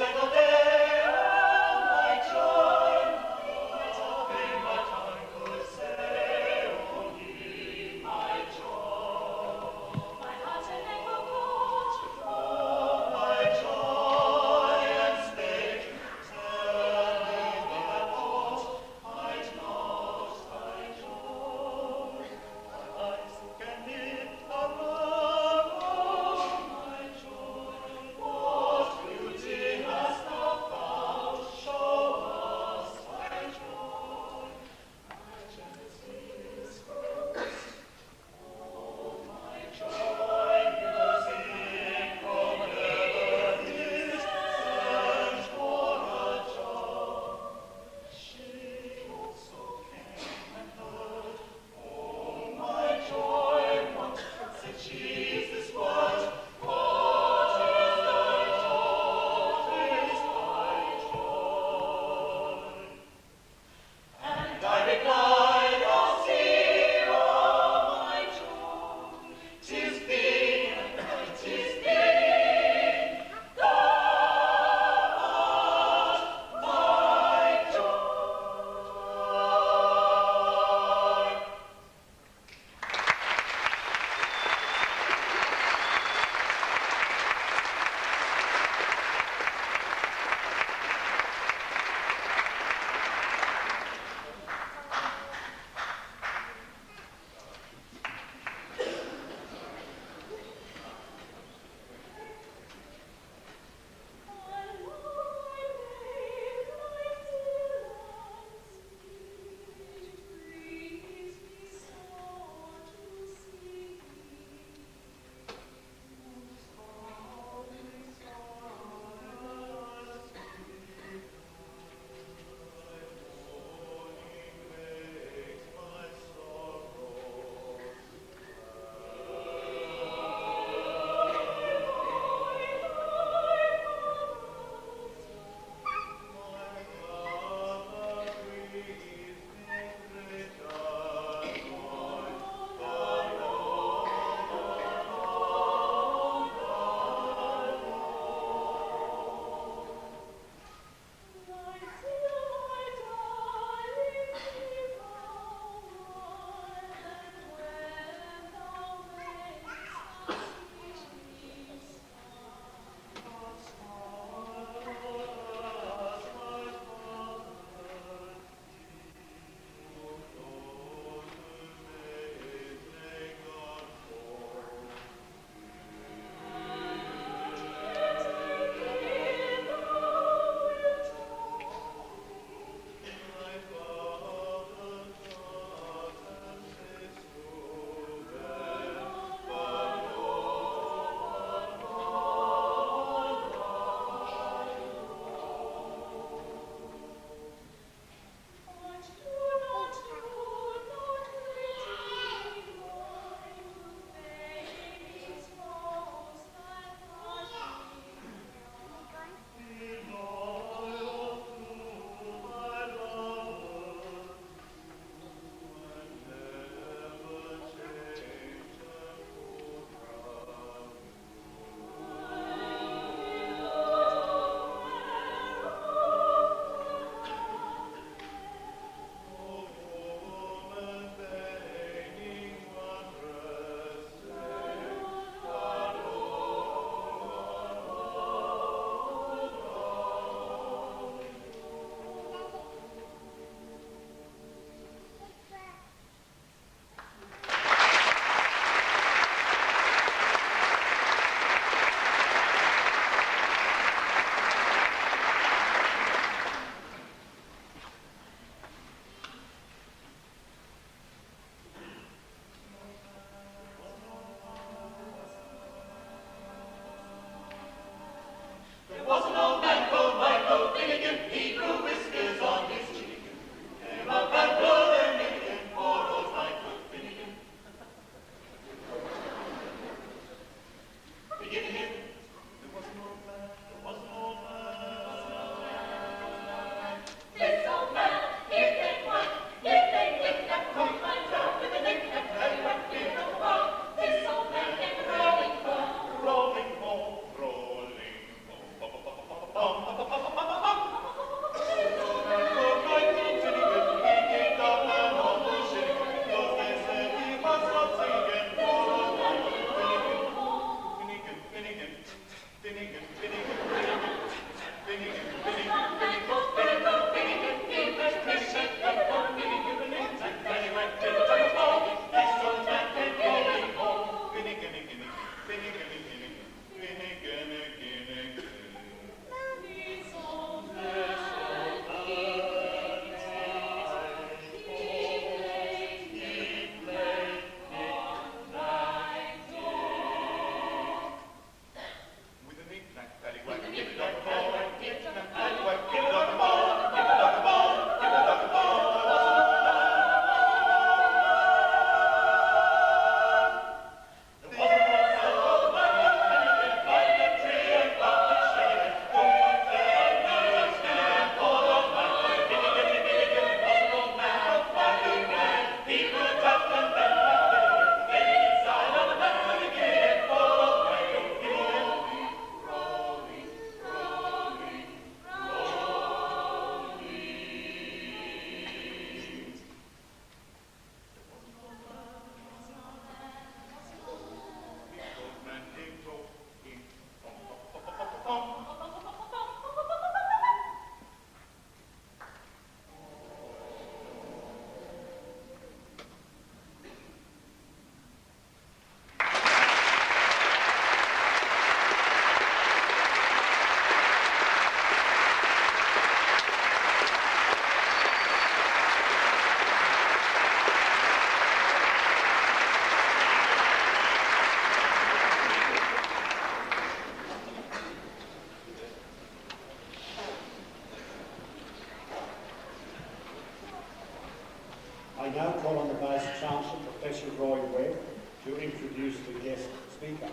now call on the Vice Chancellor, Professor Roy Webb, to introduce the guest speaker.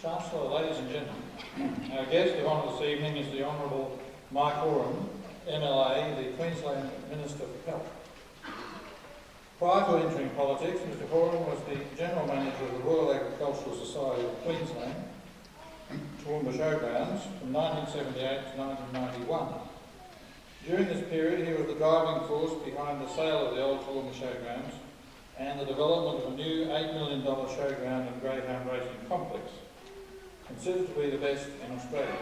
Chancellor, ladies and gentlemen, our guest of honour this evening is the Honourable Mike Horan, MLA, the Queensland Minister for Health. Prior to entering politics, Mr Horan was the General Manager of the Royal Agricultural Society of Queensland, Toowoomba Showgrounds, from 1978 to 1991. During this period, he was the driving force behind the sale of the old Toowoomba Showgrounds and the development of a new $8 million showground and greyhound racing complex, considered to be the best in Australia.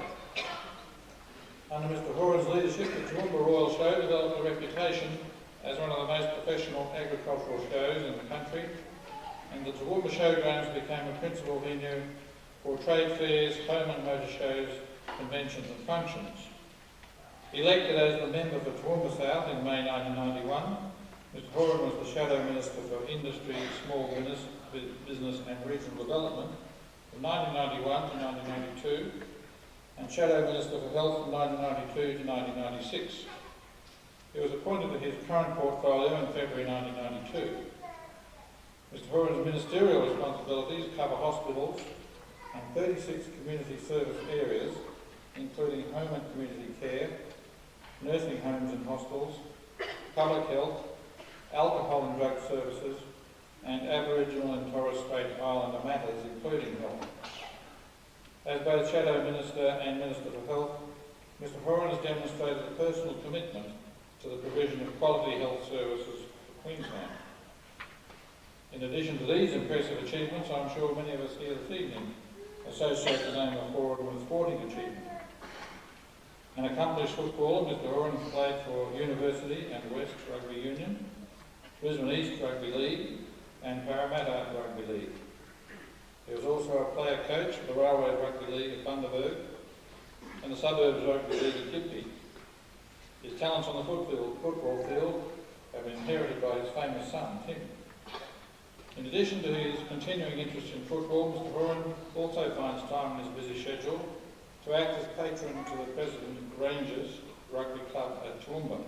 Under Mr Horan's leadership, the Toowoomba Royal Show developed a reputation as one of the most professional agricultural shows in the country, and the Toowoomba Showgrounds became a principal venue for trade fairs, home and motor shows, conventions and functions. Elected as the member for Toowoomba South in May 1991, Mr Horan was the Shadow Minister for Industry, Small Business and Regional Development from 1991 to 1992, and Shadow Minister for Health from 1992 to 1996. He was appointed to his current portfolio in February 1992. Mr Horan's ministerial responsibilities cover hospitals and 36 community service areas, including home and community care, nursing homes and hostels, public health, alcohol and drug services, and Aboriginal and Torres Strait Islander matters, including health. As both Shadow Minister and Minister for Health, Mr Horan has demonstrated a personal commitment to the provision of quality health services for Queensland. In addition to these impressive achievements, I'm sure many of us here this evening associate the name of Horan with sporting achievement. An accomplished footballer, Mr Horan played for University and West Rugby Union, Brisbane East Rugby League and Parramatta Rugby League. He was also a player coach of the Railway Rugby League at Bundaberg and the Suburbs Rugby League at Gympie. His talents on the football field have been inherited by his famous son, Tim. In addition to his continuing interest in football, Mr Horan also finds time in his busy schedule to act as patron to the President of Rangers Rugby Club at Toowoomba.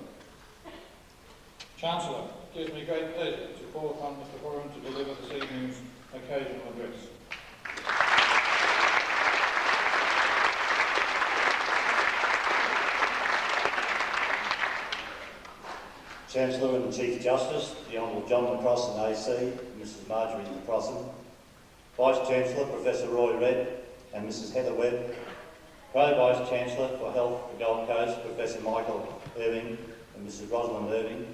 Chancellor, it gives me great pleasure to call upon Mr Horan to deliver this evening's occasional address. Chancellor and Chief Justice, the Honourable John McCrossan AC, Mrs Marjorie McCrossan, Vice Chancellor Professor Roy Redd and Mrs Heather Webb, Pro-Vice Chancellor for Health for Gold Coast Professor Michael Irving and Mrs Rosalind Irving,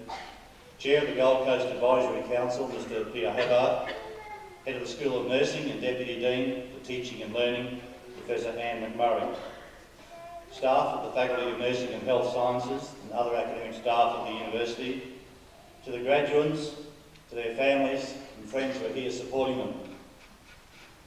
Chair of the Gold Coast Advisory Council Mr Peter Hubbard, Head of the School of Nursing and Deputy Dean for Teaching and Learning Professor Anne McMurray, staff of the Faculty of Nursing and Health Sciences and other academic staff at the University, to the graduates, to their families and friends who are here supporting them.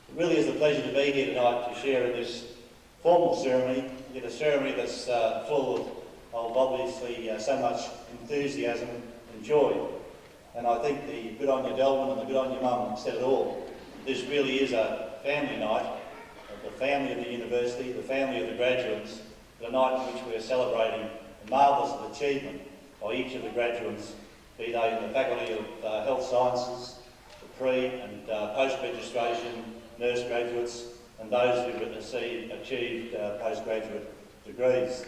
It really is a pleasure to be here tonight to share in this formal ceremony, yet a ceremony that's full of obviously so much enthusiasm and joy. And I think the good on you Delwyn and the good on your mum said it all. This really is a family night, the family of the University, the family of the graduates, a night in which we're celebrating a marvellous achievement by each of the graduates, be they in the Faculty of Health Sciences, the pre- and post-registration nurse graduates, and those who achieved postgraduate degrees.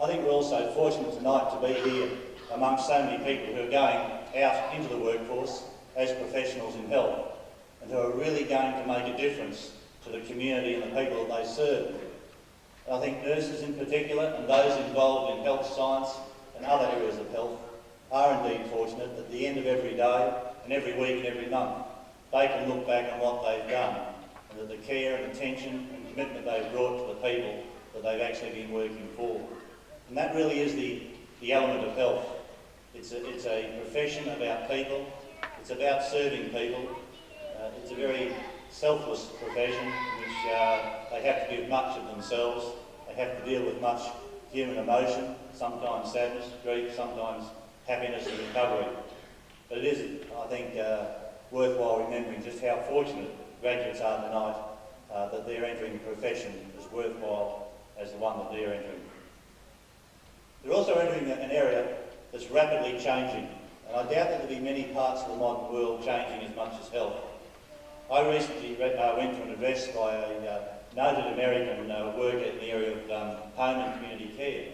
I think we're also fortunate tonight to be here amongst so many people who are going out into the workforce as professionals in health and who are really going to make a difference to the community and the people that they serve. I think nurses in particular and those involved in health science and other areas of health are indeed fortunate at the end of every day and every week and every month they can look back on what they've done and that the care and attention and commitment they've brought to the people that they've actually been working for. And that really is the element of health. It's a profession about people, it's about serving people, it's a very selfless profession in which they have to give much of themselves, they have to deal with much human emotion, sometimes sadness, grief, sometimes happiness and recovery. But it is, I think, worthwhile remembering just how fortunate graduates are tonight that they're entering a profession as worthwhile as the one that they're entering. They're also entering an area that's rapidly changing, and I doubt that there'll be many parts of the modern world changing as much as health. I recently went to an address by a noted American worker in the area of home and community care,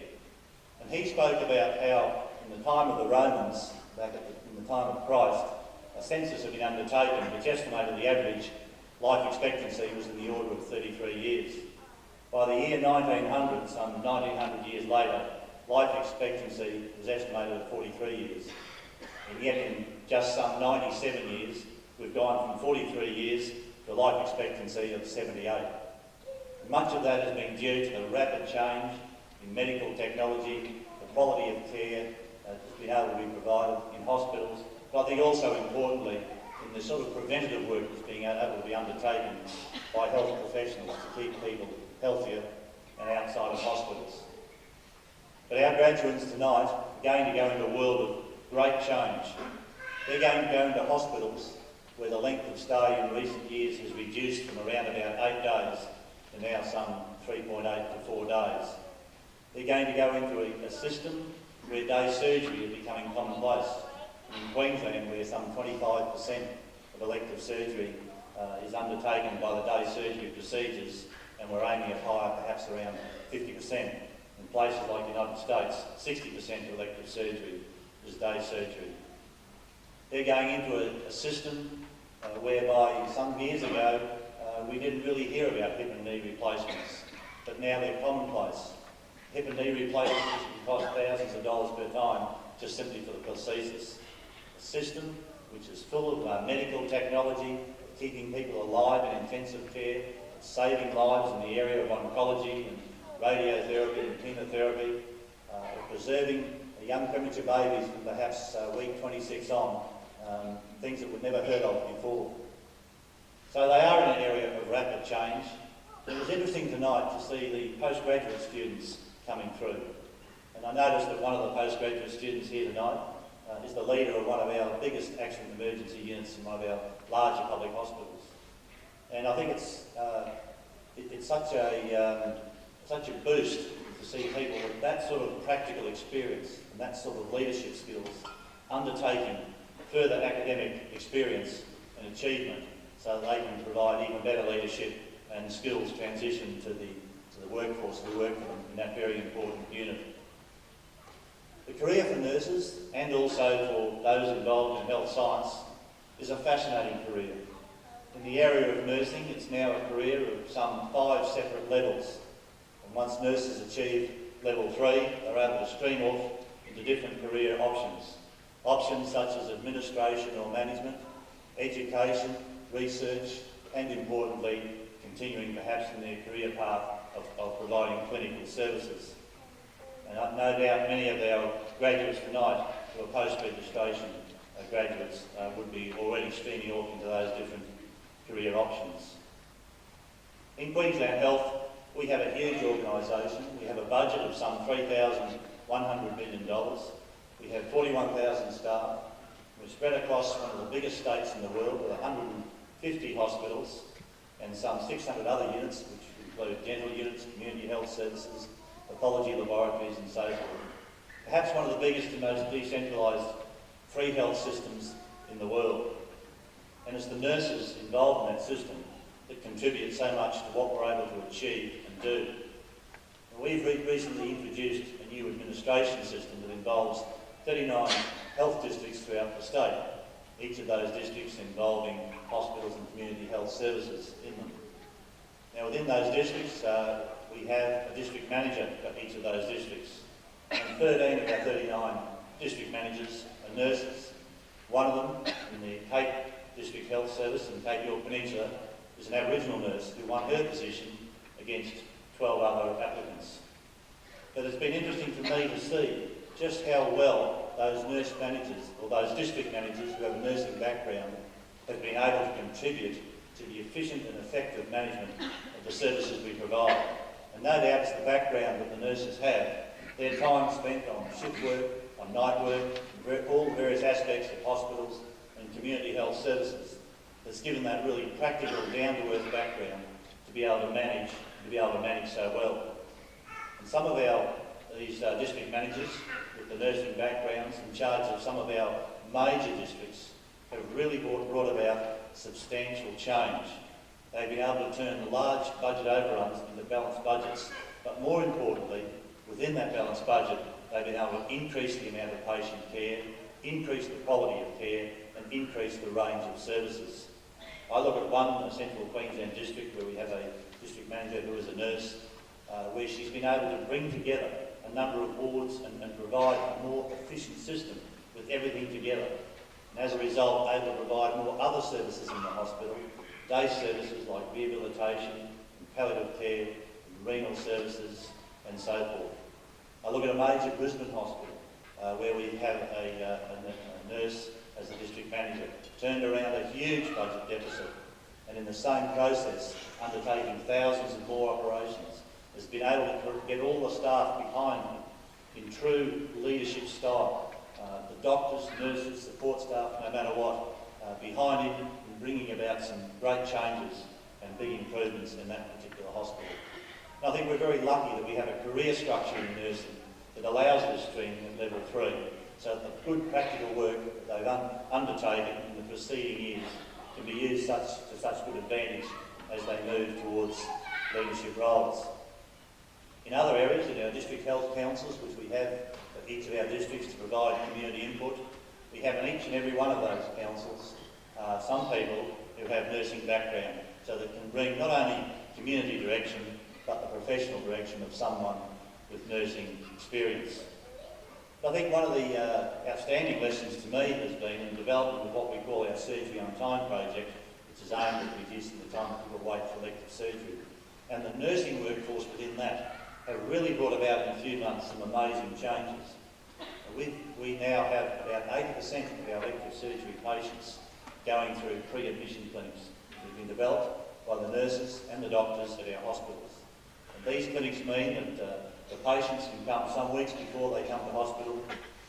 and he spoke about how in the time of the Romans, in the time of Christ, a census had been undertaken which estimated the average life expectancy was in the order of 33 years. By the year 1900, some 1900 years later, life expectancy was estimated at 43 years. And yet in just some 97 years, we've gone from 43 years to a life expectancy of 78. And much of that has been due to the rapid change in medical technology, the quality of care that's been able to be provided in hospitals, but I think also importantly in the sort of preventative work that's being able to be undertaken by health professionals to keep people healthier and outside of hospitals. But our graduates tonight are going to go into a world of great change. They're going to go into hospitals where the length of stay in recent years has reduced from around about 8 days to now some 3.8 to 4 days. They're going to go into a system where day surgery is becoming commonplace. In Queensland, where some 25% of elective surgery is undertaken by the day surgery procedures, and we're aiming at higher, perhaps around 50%. In places like the United States, 60% of elective surgery is day surgery. They're going into a system whereby some years ago we didn't really hear about hip and knee replacements, but now they're commonplace. Hip and knee replacements can cost thousands of dollars per time just simply for the prosthesis. A system which is full of medical technology, keeping people alive in intensive care, saving lives in the area of oncology and radiotherapy and chemotherapy, preserving young premature babies from perhaps week 26 on, things that were never heard of before. So they are in an area of rapid change. It was interesting tonight to see the postgraduate students coming through. And I noticed that one of the postgraduate students here tonight is the leader of one of our biggest accident emergency units in one of our larger public hospitals. And I think it's such a boost to see people with that sort of practical experience and that sort of leadership skills undertaking further academic experience and achievement so that they can provide even better leadership and skills transition to the workforce who work for them in that very important unit. The career for nurses, and also for those involved in health science, is a fascinating career. In the area of nursing, it's now a career of some 5 separate levels. And once nurses achieve level 3, they're able to stream off into different career options. Options such as administration or management, education, research, and importantly, continuing perhaps in their career path of providing clinical services. And no doubt many of our graduates tonight who are post-registration graduates would be already streaming off into those different career options. In Queensland Health, we have a huge organisation. We have a budget of some $3,100 million. We have 41,000 staff. We're spread across one of the biggest states in the world with 150 hospitals and some 600 other units, which include dental units, community health services, pathology laboratories and so forth. Perhaps one of the biggest and most decentralised free health systems in the world. And it's the nurses involved in that system that contribute so much to what we're able to achieve and do. And we've recently introduced a new administration system that involves 39 health districts throughout the state, each of those districts involving hospitals and community health services in them. Now within those districts, we have a district manager for each of those districts. And 13 of our 39 district managers are nurses. One of them, in the Cape District Health Service in Cape York Peninsula, is an Aboriginal nurse who won her position against 12 other applicants. But it's been interesting for me to see just how well those nurse managers, or those district managers who have a nursing background, have been able to contribute to the efficient and effective management of the services we provide. And no doubt it's the background that the nurses have, their time spent on shift work, on night work, all the various aspects of hospitals and community health services. That's given that really practical, down-to-earth background to be able to manage so well. And some of these district managers with the nursing backgrounds in charge of some of our major districts have really brought about substantial change. They've been able to turn the large budget overruns into balanced budgets, but more importantly, within that balanced budget, they've been able to increase the amount of patient care, increase the quality of care, and increase the range of services. I look at one central Queensland district where we have a district manager who is a nurse, where she's been able to bring together a number of wards and provide a more efficient system with everything together. And as a result, able to provide more other services in the hospital, day services like rehabilitation, palliative care, renal services, and so forth. I look at a major Brisbane hospital where we have a nurse as the district manager, turned around a huge budget deficit, and in the same process, undertaking thousands of more operations, has been able to get all the staff behind him in true leadership style. The doctors, nurses, support staff, no matter what, behind him in bringing about some great changes and big improvements in that particular hospital. And I think we're very lucky that we have a career structure in nursing that allows this stream at level 3, so that the good practical work that they've undertaken in the preceding years can be used to such good advantage as they move towards leadership roles. In other areas, in our district health councils, which we have at each of our districts to provide community input, we have in each and every one of those councils some people who have nursing background, so that can bring not only community direction, but the professional direction of someone with nursing experience. But I think one of the outstanding lessons to me has been in the development of what we call our Surgery on Time project, which is aimed at reducing the time that people wait for elective surgery. And the nursing workforce within that have really brought about in a few months some amazing changes. We now have about 80% of our elective surgery patients going through pre-admission clinics that have been developed by the nurses and the doctors at our hospitals. And these clinics mean that the patients can come some weeks before they come to hospital,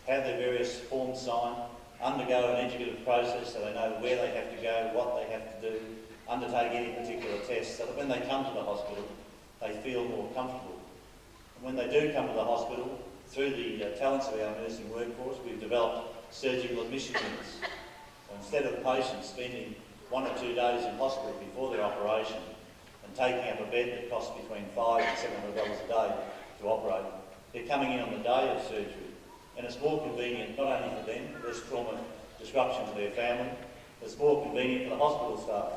have their various forms signed, undergo an educative process so they know where they have to go, what they have to do, undertake any particular test, so that when they come to the hospital, they feel more comfortable. And when they do come to the hospital, through the talents of our nursing workforce, we've developed surgical admission units. So instead of patients spending 1 or 2 days in hospital before their operation and taking up a bed that costs between $500 and $700 a day to operate, they're coming in on the day of surgery. And it's more convenient not only for them, less trauma disruption to their family, it's more convenient for the hospital staff.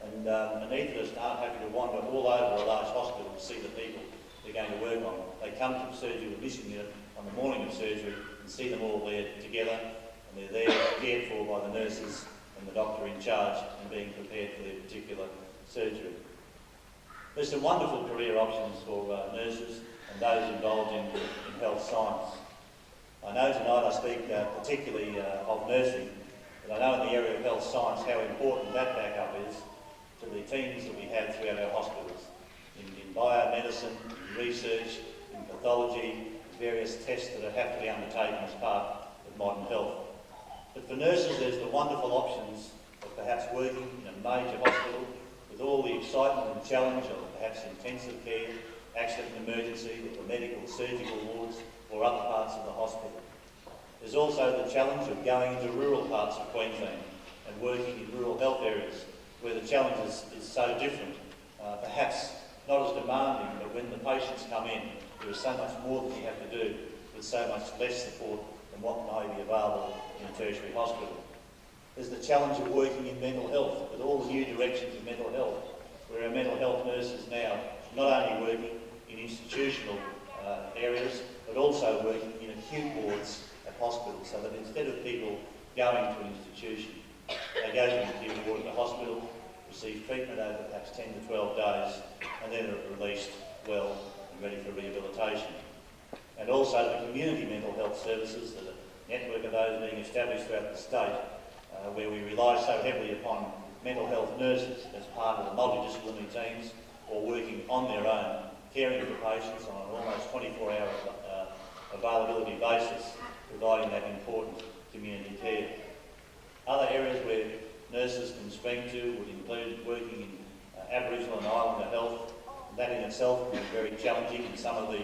And anaesthetists aren't having to wander all over a large hospital to see the people they're going to work on. They come to the surgical admission unit on the morning of surgery and see them all there together, and they're there cared for by the nurses and the doctor in charge and being prepared for their particular surgery. There's some wonderful career options for nurses and those involved in health science. I know tonight I speak particularly of nursing, but I know in the area of health science how important that backup is to the teams that we have throughout our hospitals, in biomedicine, in research, in pathology, various tests that have to be undertaken as part of modern health. But for nurses, there's the wonderful options of perhaps working in a major hospital with all the excitement and challenge of perhaps intensive care, accident and emergency, or the medical surgical wards, or other parts of the hospital. There's also the challenge of going into rural parts of Queensland and working in rural health areas where the challenge is so different, perhaps not as demanding, but when the patients come in, there is so much more that you have to do with so much less support than what may be available in a tertiary hospital. There's the challenge of working in mental health, with all the new directions of mental health, where our mental health nurses now not only working in institutional areas, but also working in acute wards at hospitals, so that instead of people going to an institution, they go to an acute ward at the hospital, receive treatment over perhaps 10 to 12 days, and then are released well and ready for rehabilitation. And also the community mental health services, the network of those being established throughout the state, where we rely so heavily upon mental health nurses as part of the multidisciplinary teams, or working on their own, caring for patients on an almost 24-hour availability basis, providing that important community care. Other areas where nurses can spring to would include working in Aboriginal and Islander health. That in itself can be very challenging in some of the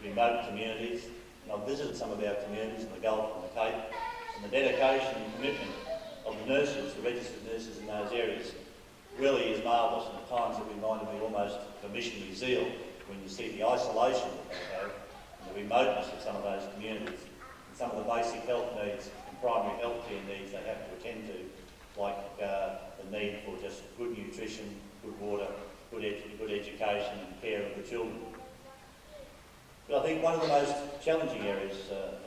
remote communities. And I've visited some of our communities in the Gulf and the Cape, and the dedication and commitment of the nurses, the registered nurses in those areas, really is marvellous, and at times it reminded me almost of a missionary zeal when you see the isolation that they have and the remoteness of some of those communities and some of the basic health needs and primary health care needs they have to attend to, like the need for just good nutrition, good water, good education and care of the children. But I think one of the most challenging areas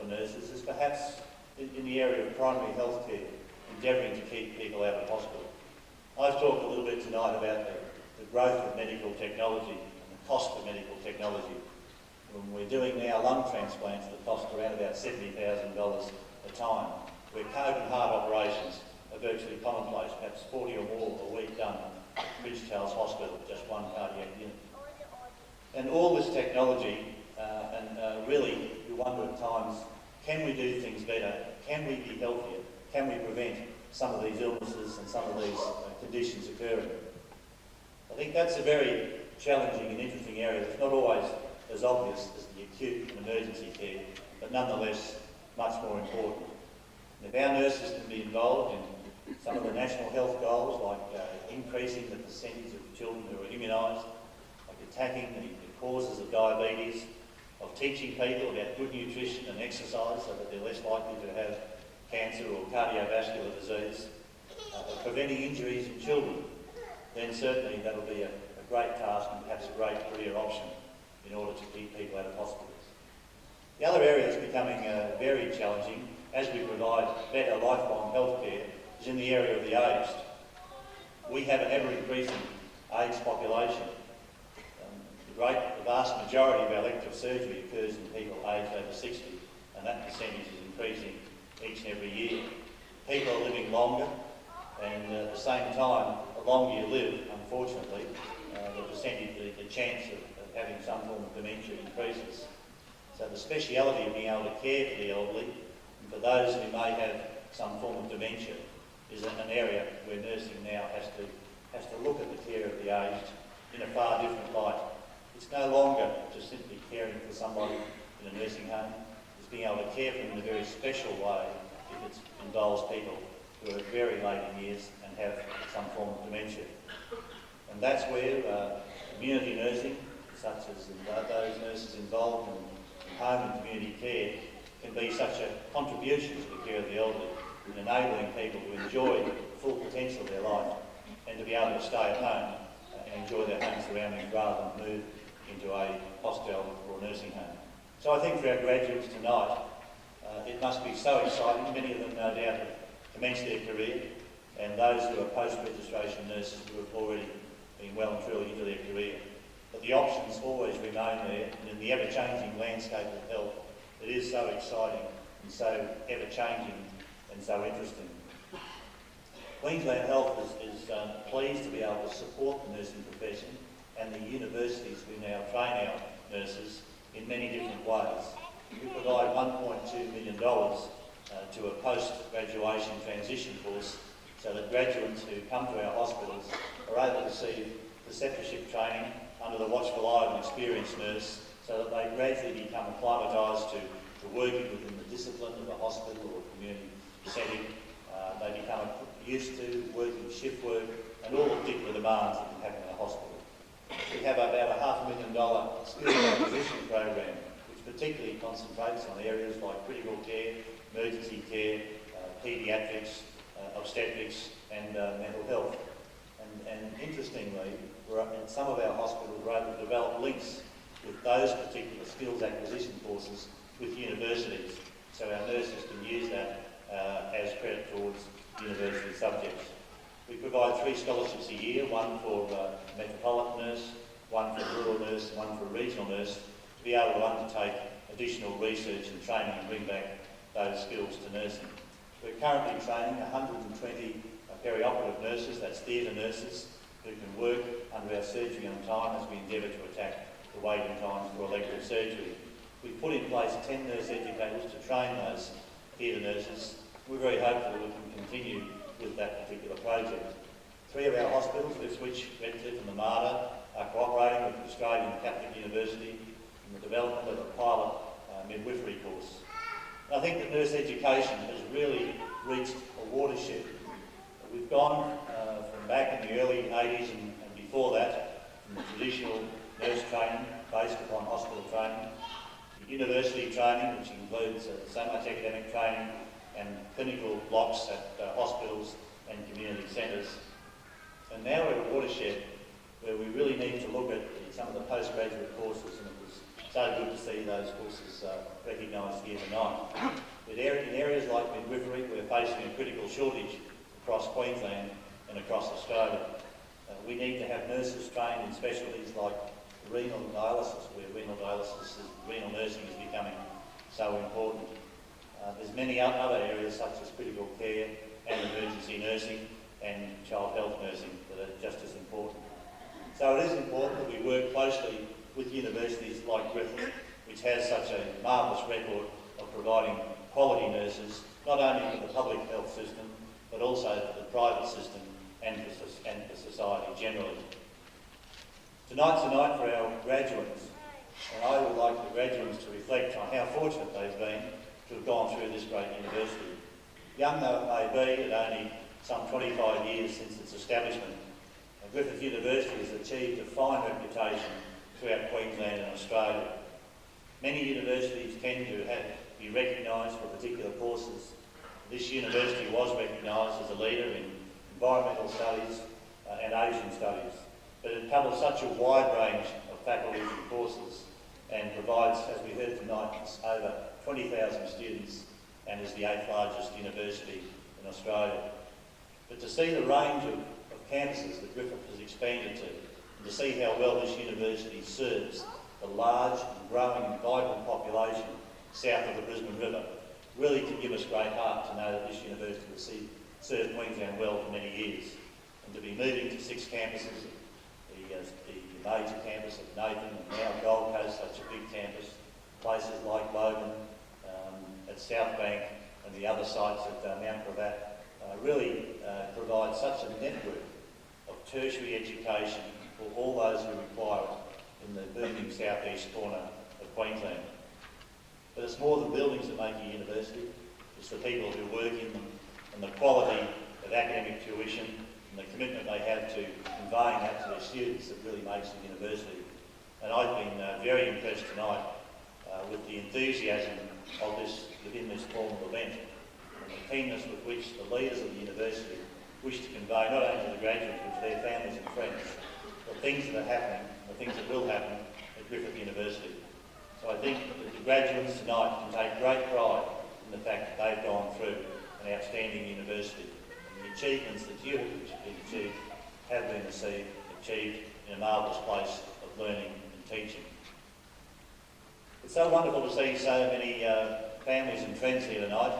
for nurses is perhaps in the area of primary health care, endeavouring to keep people out of hospital. I've talked a little bit tonight about the growth of medical technology and the cost of medical technology. When we're doing now lung transplants that cost around about $70,000 a time, where open heart operations are virtually commonplace, perhaps 40 or more a week done at Prince Charles Hospital, just one cardiac unit. And all this technology, really we wonder at times, can we do things better? Can we be healthier? Can we prevent some of these illnesses and some of these conditions occurring? I think that's a very challenging and interesting area. It's not always as obvious as the acute and emergency care, but nonetheless much more important. And if our nurses can be involved in some of the national health goals, like increasing the percentage of children who are immunised, like attacking the causes of diabetes, of teaching people about good nutrition and exercise so that they're less likely to have cancer or cardiovascular disease, preventing injuries in children, then certainly that'll be a great task and perhaps a great career option in order to keep people out of hospitals. The other area that's becoming very challenging as we provide better lifelong health care is in the area of the aged. We have an ever-increasing aged population. The vast majority of our elective surgery occurs in people aged over 60, and that percentage is increasing each and every year. People are living longer, and at the same time, the longer you live, unfortunately, the chance of having some form of dementia increases. So the speciality of being able to care for the elderly, and for those who may have some form of dementia, is an area where nursing now has to look at the care of the aged in a far different light. It's no longer just simply caring for somebody in a nursing home. It's being able to care for them in a very special way if it involves people who are very late in years and have some form of dementia. And that's where community nursing, such as those nurses involved in home and community care, can be such a contribution to the care of the elderly in enabling people to enjoy the full potential of their life and to be able to stay at home and enjoy their home surroundings rather than move into a hostel or a nursing home. So I think for our graduates tonight, it must be so exciting. Many of them no doubt have commenced their career, and those who are post-registration nurses who have already been well and truly into their career. But the options always remain there, and in the ever-changing landscape of health, it is so exciting and so ever-changing and so interesting. Queensland Health is pleased to be able to support the nursing profession and the universities who now train our nurses in many different ways. We provide $1.2 million to a post-graduation transition course so that graduates who come to our hospitals are able to receive preceptorship training under the watchful eye of an experienced nurse so that they gradually become acclimatised to working within the discipline of a hospital or a community setting. They become used to working shift work and all the particular demands that can happen in a hospital. We have about a $500,000 skills acquisition program which particularly concentrates on areas like critical care, emergency care, paediatrics, obstetrics and mental health. And interestingly, in some of our hospitals we're able to develop links with those particular skills acquisition courses with universities, so our nurses can use that as credit towards university subjects. We provide 3 scholarships a year, one for a metropolitan nurse, one for a rural nurse and one for a regional nurse, to be able to undertake additional research and training and bring back those skills to nursing. We're currently training 120 perioperative nurses, that's theatre nurses, who can work under our surgery on time as we endeavour to attack the waiting times for elective surgery. We've put in place 10 nurse educators to train those theatre nurses. We're very hopeful we can continue with that particular project. 3 of our hospitals, Ipswich, Redcliffe and the Mater, are cooperating with the Australian Catholic University in the development of a pilot midwifery course. And I think that nurse education has really reached a watershed. We've gone from back in the early 80s and before that, from the traditional nurse training based upon hospital training, the university training, which includes so much academic training and clinical blocks at hospitals and community centres. And now we're at a watershed where we really need to look at some of the postgraduate courses, and it was so good to see those courses recognised here tonight. But in areas like midwifery, we're facing a critical shortage across Queensland and across Australia. We need to have nurses trained in specialties like renal dialysis, where renal nursing is becoming so important. There's many other areas such as critical care and emergency nursing and child health nursing that are just as important. So it is important that we work closely with universities like Griffith, which has such a marvellous record of providing quality nurses, not only for the public health system, but also for the private system and for society generally. Tonight's a night for our graduates, and I would like the graduates to reflect on how fortunate they've been to have gone through this great university. Young though it may be, at only some 25 years since its establishment, Griffith University has achieved a fine reputation throughout Queensland and Australia. Many universities tend to be recognised for particular courses. This university was recognised as a leader in environmental studies and Asian studies, but it covers such a wide range of faculties and courses and provides, as we heard tonight, over 20,000 students and is the 8th largest university in Australia. But to see the range of campuses that Griffith has expanded to, and to see how well this university serves the large and growing and vibrant population south of the Brisbane River, really can give us great heart to know that this university will serve Queensland well for many years. And to be moving to 6 campuses, the major campus at Nathan and now Gold Coast, such a big campus, places like Logan, at South Bank and the other sites at Mount Gravatt, really provides such a network of tertiary education for all those who require it in the booming southeast corner of Queensland. But it's more than buildings that make a university, it's the people who work in them and the quality of academic tuition and the commitment they have to conveying that to their students that really makes the university. And I've been very impressed tonight with the enthusiasm of within this formal event and the keenness with which the leaders of the university wish to convey not only to the graduates but to their families and friends the things that are happening, the things that will happen at Griffith University. So I think that the graduates tonight can take great pride in the fact that they've gone through an outstanding university and the achievements that you have been achieved in a marvellous place of learning and teaching. It's so wonderful to see so many families and friends here tonight,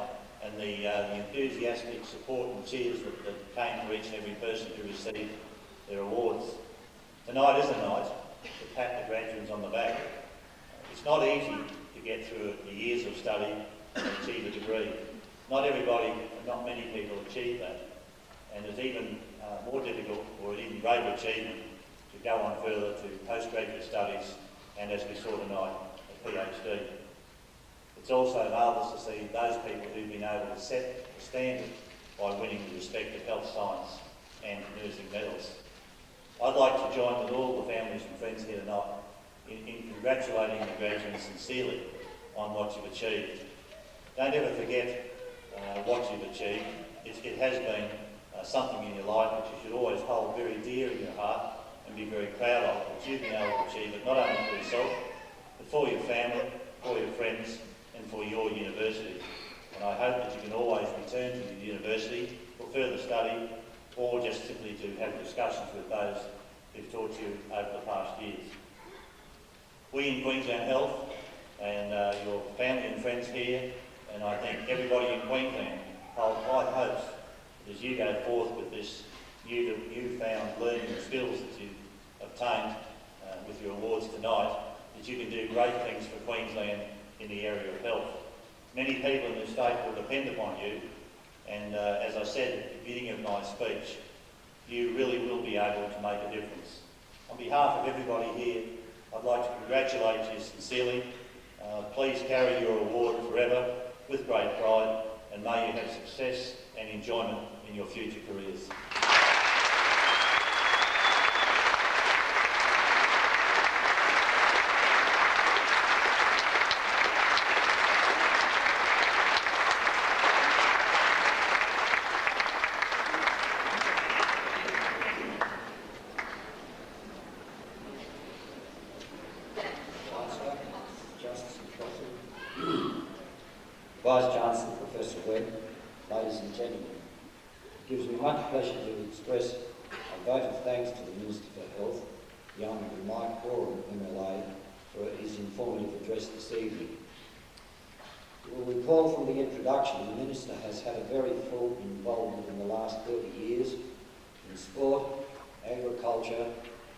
and the enthusiastic support and cheers that came for each and every person who received their awards. Tonight is a night to pat the graduates on the back. It's not easy to get through the years of study and achieve a degree. Not everybody and not many people achieve that. And it's even more difficult, or an even greater achievement, to go on further to postgraduate studies and, as we saw tonight, a PhD. It's also marvellous to see those people who've been able to set the standard by winning the respective health science and nursing medals. I'd like to join with all the families and friends here tonight in congratulating the graduates sincerely on what you've achieved. Don't ever forget what you've achieved. It has been something in your life which you should always hold very dear in your heart and be very proud of, that you've been able to achieve it, not only for yourself, but for your family, for your friends, and for your university. And I hope that you can always return to the university for further study or just simply to have discussions with those who've taught you over the past years. We in Queensland Health and your family and friends here, and I think everybody in Queensland, hold high hopes that as you go forth with this newfound learning and skills that you've obtained with your awards tonight, that you can do great things for Queensland in the area of health. Many people in the state will depend upon you, and as I said at the beginning of my speech, you really will be able to make a difference. On behalf of everybody here, I'd like to congratulate you sincerely. Please carry your award forever with great pride, and may you have success and enjoyment in your future careers. Vice-Chancellor, Professor Webb, ladies and gentlemen, it gives me much pleasure to express a vote of thanks to the Minister for Health, the Honourable Mike Coram, MLA, for his informative address this evening. You will recall from the introduction, the Minister has had a very full involvement in the last 30 years in sport, agriculture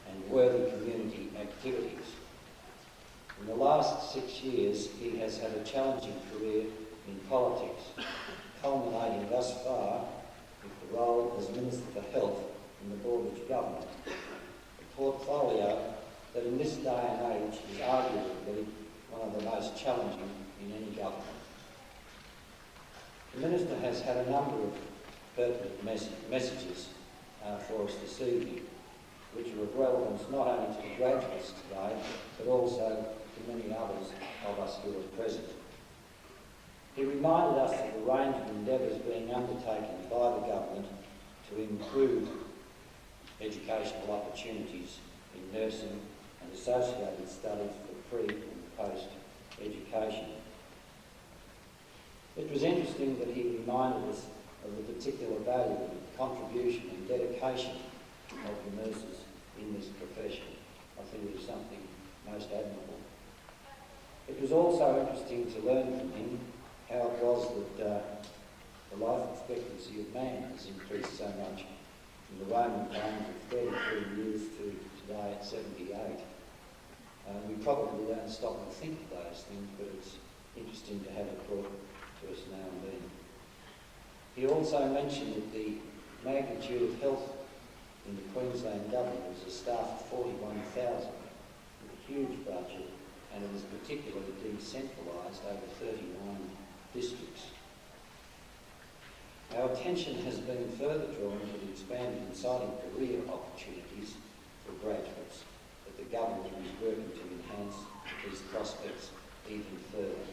and worthy community activities. In the last 6 years, he has had a challenging career in politics, culminating thus far with the role as Minister for Health in the Board Government, a portfolio that in this day and age is arguably one of the most challenging in any government. The Minister has had a number of pertinent messages for us this evening, which are of relevance not only to the graduates today, but also to many others of us who are present. He reminded us of the range of endeavours being undertaken by the government to improve educational opportunities in nursing and associated studies for pre and post education. It was interesting that he reminded us of the particular value and contribution and dedication of the nurses in this profession. I think it was something most admirable. It was also interesting to learn from him how it was that the life expectancy of man has increased so much from the Roman times of 33 years to today at 78. We probably don't stop and think of those things, but it's interesting to have it brought to us now and then. He also mentioned that the magnitude of health in the Queensland government was a staff of 41,000 with a huge budget, and it was particularly decentralised over 39 districts. Our attention has been further drawn to the expanded and exciting career opportunities for graduates that the government is working to enhance these prospects even further.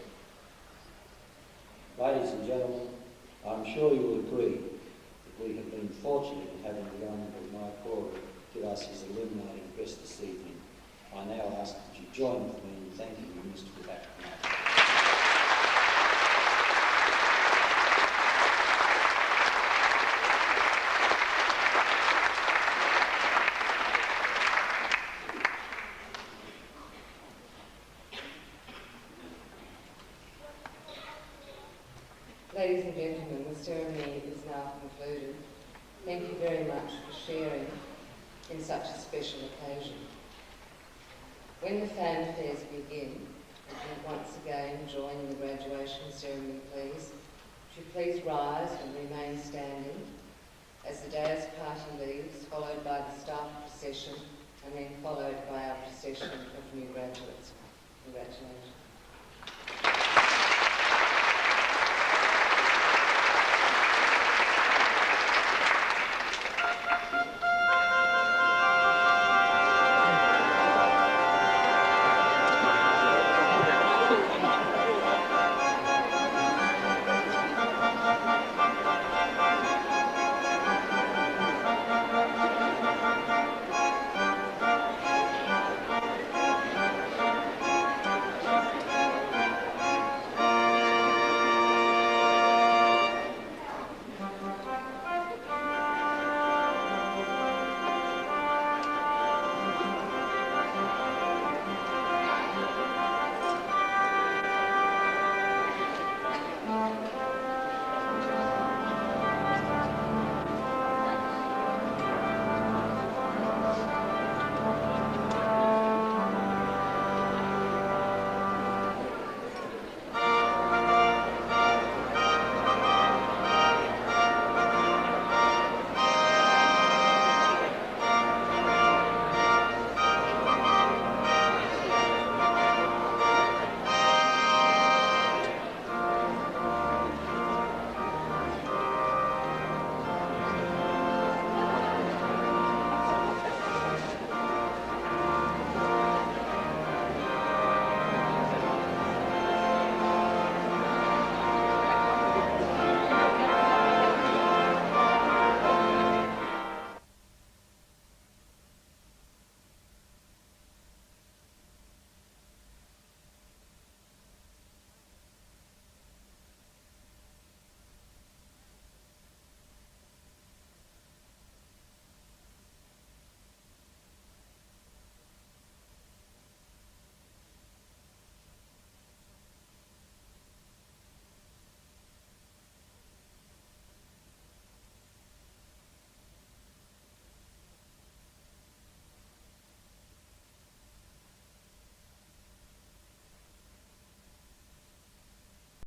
Ladies and gentlemen, I'm sure you will agree that we have been fortunate in having the Honourable Mike Coram give us his illuminating address this evening. I now ask that you join with me in thanking the Minister for that. Ladies and gentlemen, the ceremony is now concluded. Thank you very much for sharing in such a special occasion. When the fanfares begin, would you once again join in the graduation ceremony, please? Would you please rise and remain standing as the day's party leaves, followed by the staff procession, and then followed by our procession of new graduates. Congratulations.